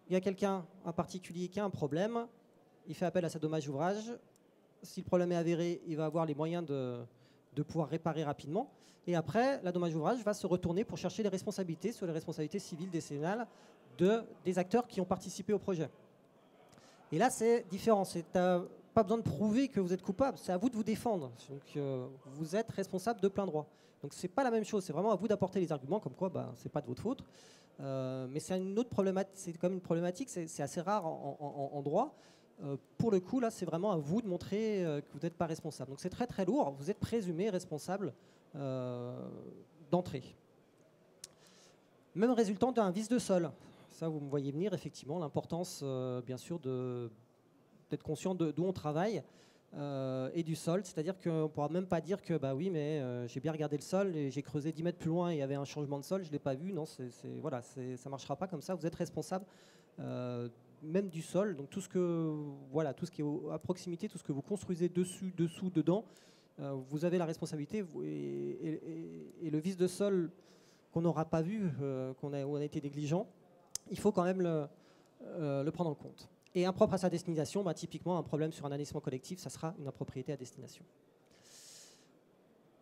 il y a quelqu'un, un particulier qui a un problème, il fait appel à sa dommage ouvrage. Si le problème est avéré, il va avoir les moyens de pouvoir réparer rapidement. Et après, la dommage ouvrage va se retourner pour chercher les responsabilités sur les responsabilités civiles décennales des acteurs qui ont participé au projet. Et là, c'est différent. Pas besoin de prouver que vous êtes coupable, c'est à vous de vous défendre. Donc, vous êtes responsable de plein droit. Donc, c'est pas la même chose. C'est vraiment à vous d'apporter les arguments comme quoi, c'est pas de votre faute. Mais c'est une autre problématique. C'est quand même une problématique. C'est assez rare en droit. Pour le coup, là, c'est vraiment à vous de montrer que vous n'êtes pas responsable. Donc, c'est très très lourd. Vous êtes présumé responsable d'entrée. Même résultant d'un vice de sol. Ça, vous me voyez venir effectivement l'importance, bien sûr, d'être conscient d'où on travaille et du sol. C'est-à-dire qu'on ne pourra même pas dire que oui, mais j'ai bien regardé le sol et j'ai creusé 10 mètres plus loin et il y avait un changement de sol, je ne l'ai pas vu. Non, voilà, ça ne marchera pas comme ça. Vous êtes responsable même du sol. Donc tout ce qui est à proximité, tout ce que vous construisez dessus, dessous, dedans, vous avez la responsabilité et le vice de sol qu'on n'aura pas vu, où on a été négligent, il faut quand même le prendre en compte. Et impropre à sa destination, typiquement un problème sur un assainissement collectif, ça sera une impropriété à destination.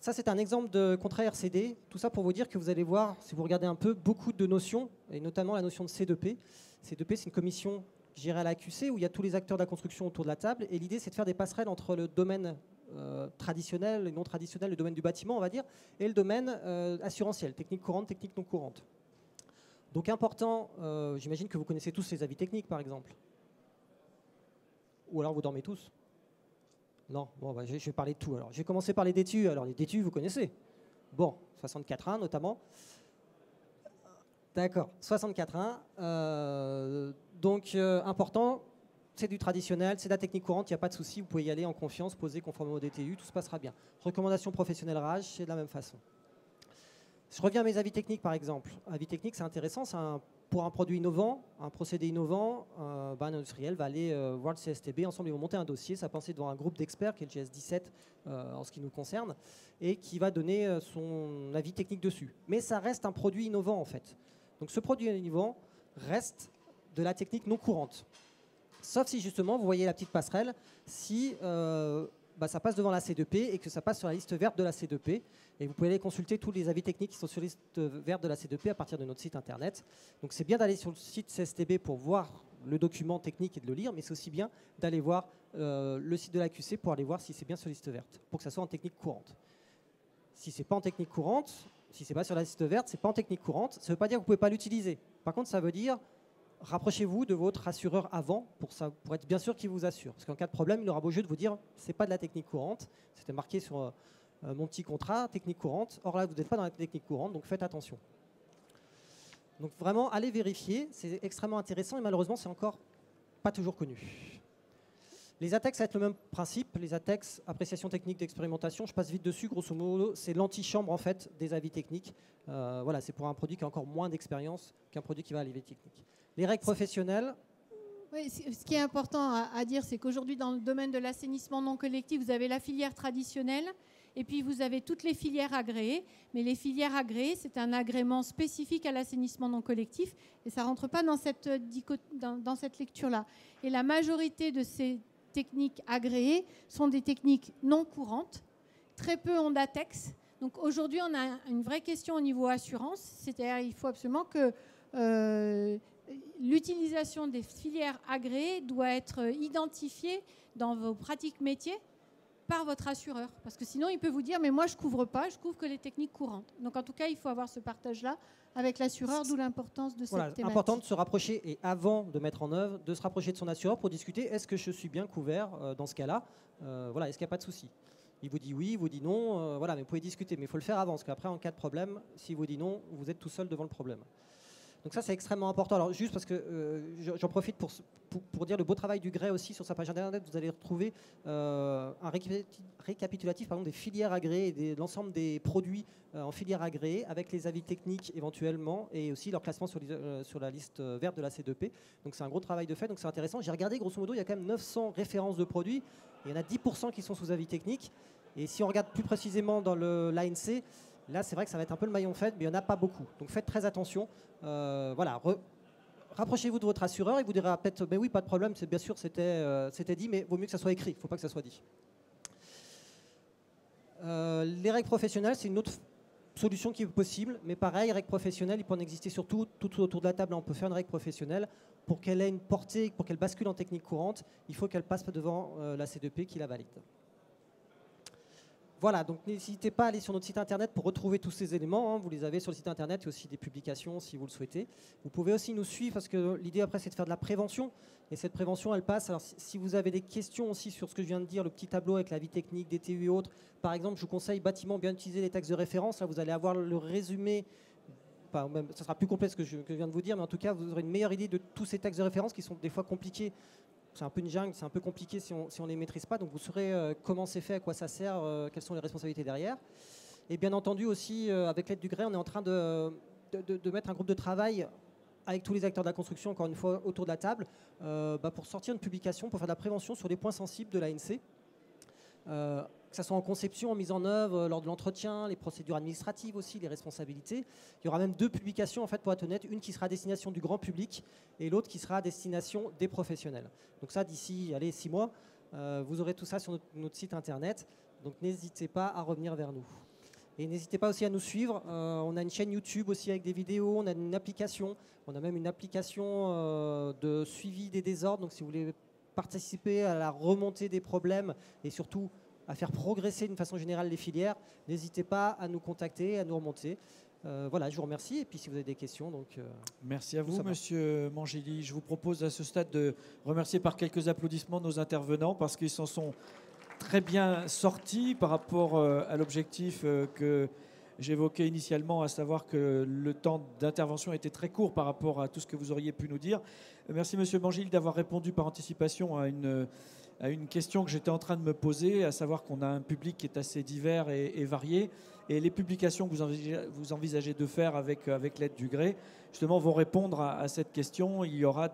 Ça, c'est un exemple de contrat RCD. Tout ça pour vous dire que vous allez voir, si vous regardez un peu, beaucoup de notions, et notamment la notion de C2P. C2P, c'est une commission gérée à la QC où il y a tous les acteurs de la construction autour de la table. Et l'idée, c'est de faire des passerelles entre le domaine traditionnel et non traditionnel, le domaine du bâtiment, on va dire, et le domaine assurantiel, technique courante, technique non courante. Donc important, j'imagine que vous connaissez tous les avis techniques, par exemple. Ou alors vous dormez tous. Non, bon, je vais parler de tout. Alors, je vais commencer par les DTU. Alors, les DTU, vous connaissez. Bon, 64.1 notamment. D'accord, 64.1. Donc, important, c'est du traditionnel, c'est de la technique courante, il n'y a pas de souci, vous pouvez y aller en confiance, poser conformément au DTU, tout se passera bien. Recommandation professionnelle RAGE, c'est de la même façon. Je reviens à mes avis techniques, par exemple. Avis technique, c'est intéressant, pour un produit innovant, un procédé innovant, un industriel va aller voir le CSTB, ensemble ils vont monter un dossier, ça va passer devant un groupe d'experts qui est le GS17 en ce qui nous concerne, et qui va donner son avis technique dessus. Mais ça reste un produit innovant en fait. Donc ce produit innovant reste de la technique non courante. Sauf si justement, vous voyez la petite passerelle, si ça passe devant la C2P et que ça passe sur la liste verte de la C2P. Et vous pouvez aller consulter tous les avis techniques qui sont sur la liste verte de la C2P à partir de notre site internet. Donc c'est bien d'aller sur le site CSTB pour voir le document technique et de le lire, mais c'est aussi bien d'aller voir le site de la QC pour aller voir si c'est bien sur la liste verte, pour que ça soit en technique courante. Si c'est pas en technique courante, si c'est pas sur la liste verte, c'est pas en technique courante, ça ne veut pas dire que vous ne pouvez pas l'utiliser. Par contre, ça veut dire rapprochez-vous de votre assureur avant pour être bien sûr qu'il vous assure. Parce qu'en cas de problème, il aura beau jeu de vous dire c'est pas de la technique courante, c'était marqué sur mon petit contrat, technique courante. Or là, vous n'êtes pas dans la technique courante, donc faites attention. Donc vraiment, allez vérifier, c'est extrêmement intéressant et malheureusement, c'est encore pas toujours connu. Les ATEX, ça va être le même principe. Les ATEX, appréciation technique d'expérimentation, je passe vite dessus, grosso modo, c'est l'antichambre en fait des avis techniques. Voilà, c'est pour un produit qui a encore moins d'expérience qu'un produit qui va à l'avis technique. Les règles professionnelles. Oui, ce qui est important à dire, c'est qu'aujourd'hui, dans le domaine de l'assainissement non collectif, vous avez la filière traditionnelle et puis vous avez toutes les filières agréées. Mais les filières agréées, c'est un agrément spécifique à l'assainissement non collectif et ça ne rentre pas dans cette lecture-là. Et la majorité de ces techniques agréées sont des techniques non courantes. Très peu ont d'ATEX. Donc aujourd'hui, on a une vraie question au niveau assurance. C'est-à-dire qu'il faut absolument que l'utilisation des filières agréées doit être identifiée dans vos pratiques métiers par votre assureur. Parce que sinon, il peut vous dire, mais moi, je ne couvre pas, je couvre que les techniques courantes. Donc, en tout cas, il faut avoir ce partage-là avec l'assureur, d'où l'importance de cette thématique. Important de se rapprocher, et avant de mettre en œuvre, de se rapprocher de son assureur pour discuter, est-ce que je suis bien couvert dans ce cas-là, est-ce qu'il n'y a pas de souci? Il vous dit oui, il vous dit non, mais vous pouvez discuter, mais il faut le faire avant, parce qu'après, en cas de problème, s'il vous dit non, vous êtes tout seul devant le problème. Donc ça, c'est extrêmement important. Alors juste parce que j'en profite pour dire le beau travail du Grès aussi sur sa page internet, vous allez retrouver un récapitulatif des filières agréées et de l'ensemble des produits en filière agréée avec les avis techniques éventuellement et aussi leur classement sur la liste verte de la C2P. Donc c'est un gros travail de fait, donc c'est intéressant. J'ai regardé, grosso modo, il y a quand même 900 références de produits. Il y en a 10% qui sont sous avis technique. Et si on regarde plus précisément dans l'ANC, là, c'est vrai que ça va être un peu le maillon faible, mais il n'y en a pas beaucoup. Donc faites très attention. Rapprochez-vous de votre assureur, il vous dira peut-être, mais oui, pas de problème, c'est bien sûr, c'était dit, mais vaut mieux que ça soit écrit, il ne faut pas que ça soit dit. Les règles professionnelles, c'est une autre solution qui est possible, mais pareil, règles professionnelles, il peut en exister surtout tout autour de la table. On peut faire une règle professionnelle. Pour qu'elle ait une portée, pour qu'elle bascule en technique courante, il faut qu'elle passe devant la C2P qui la valide. Voilà, donc n'hésitez pas à aller sur notre site internet pour retrouver tous ces éléments. Vous les avez sur le site internet et aussi des publications si vous le souhaitez. Vous pouvez aussi nous suivre parce que l'idée après c'est de faire de la prévention. Et cette prévention elle passe. Alors si vous avez des questions aussi sur ce que je viens de dire, le petit tableau avec la vie technique, DTU et autres. Par exemple, je vous conseille bâtiment, bien utiliser les textes de référence. Là vous allez avoir le résumé. Enfin, même, ça sera plus complet ce que je viens de vous dire, mais en tout cas vous aurez une meilleure idée de tous ces textes de référence qui sont des fois compliqués. C'est un peu une jungle, c'est un peu compliqué si on ne les maîtrise pas. Donc vous saurez comment c'est fait, à quoi ça sert, quelles sont les responsabilités derrière. Et bien entendu aussi, avec l'aide du Grès, on est en train de mettre un groupe de travail avec tous les acteurs de la construction, encore une fois, autour de la table, pour sortir une publication, pour faire de la prévention sur des points sensibles de l'ANC. Que ce soit en conception, en mise en œuvre, lors de l'entretien, les procédures administratives aussi, les responsabilités. Il y aura même 2 publications, en fait, pour être honnête, une qui sera à destination du grand public et l'autre qui sera à destination des professionnels. Donc ça, d'ici 6 mois, vous aurez tout ça sur notre site internet. Donc n'hésitez pas à revenir vers nous. Et n'hésitez pas aussi à nous suivre. On a une chaîne YouTube aussi avec des vidéos, on a une application. On a même une application de suivi des désordres. Donc si vous voulez participer à la remontée des problèmes et surtout à faire progresser d'une façon générale les filières, n'hésitez pas à nous contacter, à nous remonter. Voilà, je vous remercie. Et puis si vous avez des questions, donc... Merci à vous, Monsieur Mangili. Je vous propose à ce stade de remercier par quelques applaudissements nos intervenants parce qu'ils s'en sont très bien sortis par rapport à l'objectif que j'évoquais initialement, à savoir que le temps d'intervention était très court par rapport à tout ce que vous auriez pu nous dire. Merci, Monsieur Mangili, d'avoir répondu par anticipation à une question que j'étais en train de me poser, à savoir qu'on a un public qui est assez divers et varié. Et les publications que vous envisagez de faire avec l'aide du GRE, justement, vont répondre à cette question. Il y aura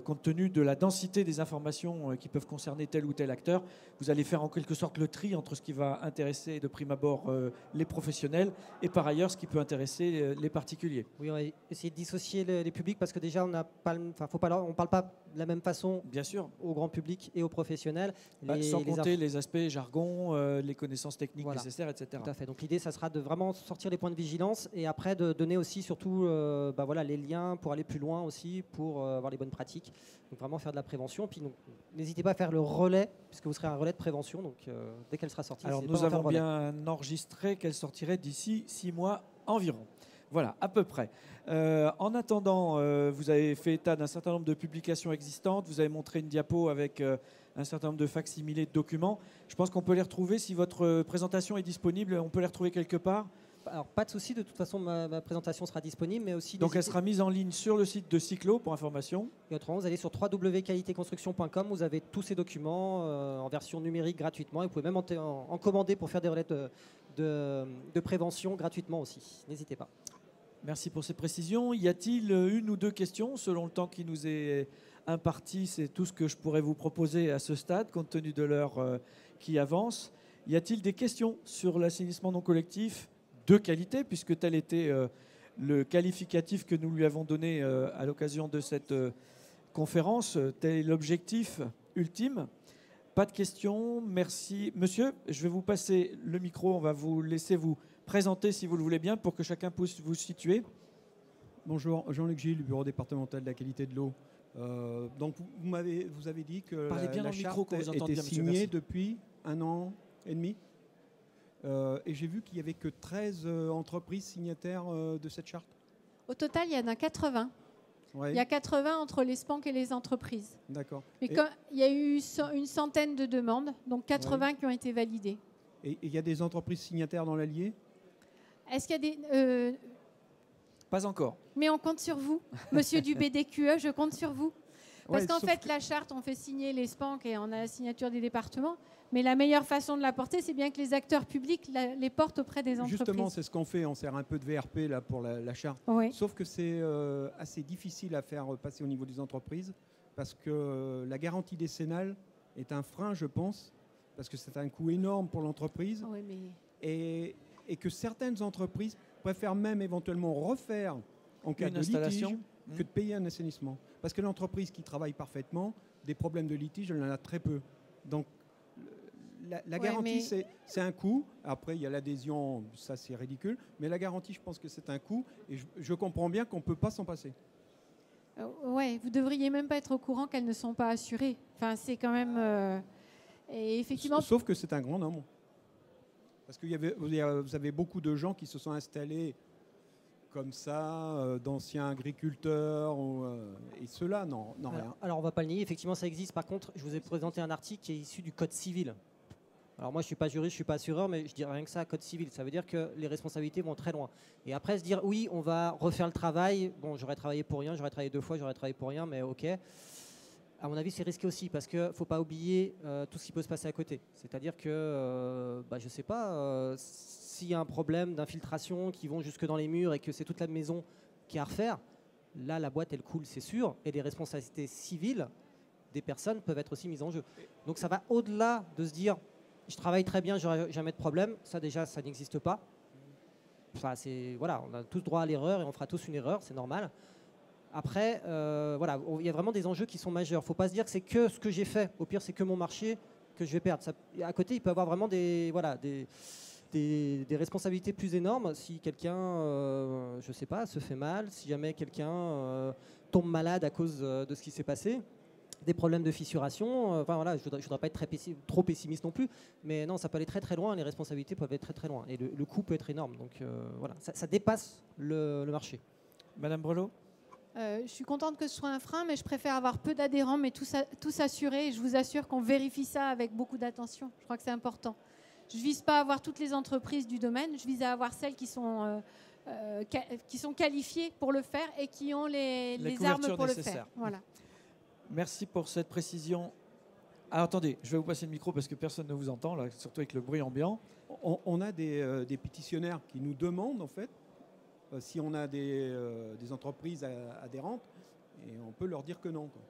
compte tenu de la densité des informations qui peuvent concerner tel ou tel acteur, vous allez faire en quelque sorte le tri entre ce qui va intéresser de prime abord les professionnels et par ailleurs ce qui peut intéresser les particuliers. Oui, on va essayer de dissocier les publics parce que déjà on ne parle pas de la même façon, bien sûr, au grand public et aux professionnels. Sans compter les aspects jargon, les connaissances techniques nécessaires, etc. Tout à fait. Donc l'idée, ça sera de vraiment sortir les points de vigilance et après de donner aussi surtout les liens pour aller plus loin aussi, pour avoir les bonnes pratiques. Donc vraiment faire de la prévention. Puis n'hésitez pas à faire le relais, puisque vous serez un relais de prévention. Donc dès qu'elle sera sortie. Alors nous avons bien enregistré qu'elle sortirait d'ici 6 mois environ. Voilà, à peu près. En attendant, vous avez fait état d'un certain nombre de publications existantes. Vous avez montré une diapo avec un certain nombre de facsimilés de documents. Je pense qu'on peut les retrouver. Si votre présentation est disponible, on peut les retrouver quelque part. Alors, pas de souci, de toute façon, ma présentation sera disponible, mais aussi... Donc, elle sera mise en ligne sur le site de Cyclo, pour information. Et autrement, vous allez sur www.qualitéconstruction.com, vous avez tous ces documents en version numérique gratuitement, et vous pouvez même en commander pour faire des relais de prévention gratuitement aussi. N'hésitez pas. Merci pour ces précisions. Y a-t-il une ou deux questions, selon le temps qui nous est imparti? C'est tout ce que je pourrais vous proposer à ce stade, compte tenu de l'heure qui avance. Y a-t-il des questions sur l'assainissement non collectif de qualité, puisque tel était le qualificatif que nous lui avons donné à l'occasion de cette conférence. Tel est l'objectif ultime. Pas de questions, merci. Monsieur, je vais vous passer le micro, on va vous laisser vous présenter si vous le voulez bien, pour que chacun puisse vous situer. Bonjour, Jean-Luc Gilles, du bureau départemental de la qualité de l'eau. Donc vous avez dit que la charte était signée depuis 1 an et demi. Et j'ai vu qu'il n'y avait que 13 entreprises signataires de cette charte. Au total, il y en a 80. Ouais. Il y a 80 entre les SPANC et les entreprises. D'accord. Mais il y a eu une centaine de demandes, donc 80 qui ont été validées. Et il y a des entreprises signataires dans l'Allier? Est-ce qu'il y a des... Pas encore. Mais on compte sur vous, monsieur du BDQE, je compte sur vous. Parce qu'en fait, que... la charte, on fait signer les SPANC et on a la signature des départements. Mais la meilleure façon de la porter, c'est bien que les acteurs publics les portent auprès des entreprises. Justement, c'est ce qu'on fait. On sert un peu de VRP là, pour la charte. Oui. Sauf que c'est assez difficile à faire passer au niveau des entreprises parce que la garantie décennale est un frein, je pense, parce que c'est un coût énorme pour l'entreprise. Oui, mais... et que certaines entreprises préfèrent même éventuellement refaire en cas de litige que de payer un assainissement. Parce que l'entreprise qui travaille parfaitement, des problèmes de litige, elle en a très peu. Donc, la garantie, c'est un coût. Après, il y a l'adhésion, ça c'est ridicule. Mais la garantie, je pense que c'est un coût. Et je comprends bien qu'on ne peut pas s'en passer. Oui, vous ne devriez même pas être au courant qu'elles ne sont pas assurées. Enfin, c'est quand même... et effectivement... Sauf que c'est un grand nombre. Parce que vous avez beaucoup de gens qui se sont installés comme ça, d'anciens agriculteurs, et ceux-là, non, rien. Alors, on ne va pas le nier, effectivement, ça existe. Par contre, je vous ai présenté un article qui est issu du Code civil. Alors moi, je ne suis pas juriste, je ne suis pas assureur, mais je dirais rien que ça, Code civil. Ça veut dire que les responsabilités vont très loin. Et après, se dire, oui, on va refaire le travail. Bon, j'aurais travaillé pour rien, j'aurais travaillé 2 fois, j'aurais travaillé pour rien, mais OK. À mon avis, c'est risqué aussi, parce qu'il ne faut pas oublier tout ce qui peut se passer à côté. C'est-à-dire que, je ne sais pas, s'il y a un problème d'infiltration qui vont jusque dans les murs et que c'est toute la maison qui est à refaire, là, la boîte, elle coule, c'est sûr, et les responsabilités civiles des personnes peuvent être aussi mises en jeu. Donc ça va au-delà de se dire, je travaille très bien, j'aurai jamais de problème. Ça, déjà, ça n'existe pas. Enfin, voilà, on a tous droit à l'erreur et on fera tous une erreur, c'est normal. Après, voilà, il y a vraiment des enjeux qui sont majeurs. Il ne faut pas se dire que c'est que ce que j'ai fait. Au pire, c'est que mon marché que je vais perdre. Ça, à côté, il peut y avoir vraiment des responsabilités plus énormes si quelqu'un, je ne sais pas, se fait mal, si jamais quelqu'un tombe malade à cause de ce qui s'est passé. Des problèmes de fissuration. Enfin, voilà, je ne voudrais pas être trop pessimiste non plus, mais non, ça peut aller très très loin. Les responsabilités peuvent être très très loin. Et le coût peut être énorme. Donc voilà, ça dépasse le marché. Madame Brelot ? Je suis contente que ce soit un frein, mais je préfère avoir peu d'adhérents, mais tous assurés. Et je vous assure qu'on vérifie ça avec beaucoup d'attention. Je crois que c'est important. Je ne vise pas à avoir toutes les entreprises du domaine. Je vise à avoir celles qui sont qualifiées pour le faire et qui ont les armes pour le faire. Voilà. Merci pour cette précision. Ah, attendez, je vais vous passer le micro parce que personne ne vous entend, là, surtout avec le bruit ambiant. On a des pétitionnaires qui nous demandent, en fait, si on a des entreprises adhérentes, et on peut leur dire que non, quoi.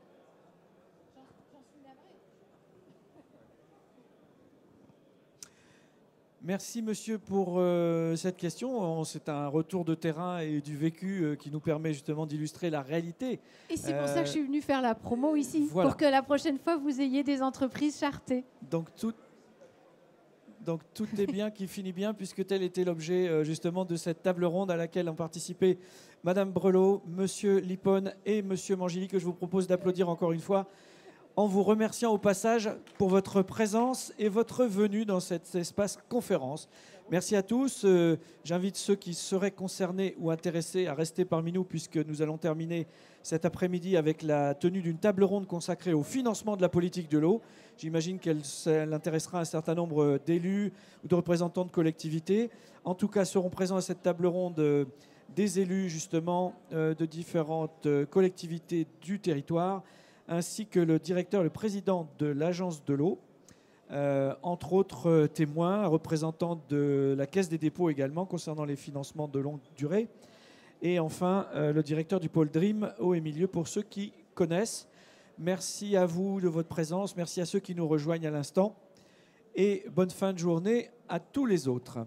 Merci monsieur pour cette question. C'est un retour de terrain et du vécu qui nous permet justement d'illustrer la réalité. Et c'est pour ça que je suis venue faire la promo ici, voilà. pour que la prochaine fois vous ayez des entreprises chartées. Donc tout est bien qui finit bien, puisque tel était l'objet justement de cette table ronde à laquelle ont participé Madame Brelot, Monsieur Lipone et Monsieur Mangili, que je vous propose d'applaudir encore une fois, en vous remerciant au passage pour votre présence et votre venue dans cet espace conférence. Merci à tous. J'invite ceux qui seraient concernés ou intéressés à rester parmi nous, puisque nous allons terminer cet après-midi avec la tenue d'une table ronde consacrée au financement de la politique de l'eau. J'imagine qu'elle intéressera un certain nombre d'élus ou de représentants de collectivités. En tout cas, seront présents à cette table ronde des élus justement de différentes collectivités du territoire, ainsi que le directeur et le président de l'agence de l'eau, entre autres témoins, représentants de la Caisse des dépôts également concernant les financements de longue durée, et enfin le directeur du pôle DREAM eau et milieu pour ceux qui connaissent. Merci à vous de votre présence, merci à ceux qui nous rejoignent à l'instant, et bonne fin de journée à tous les autres.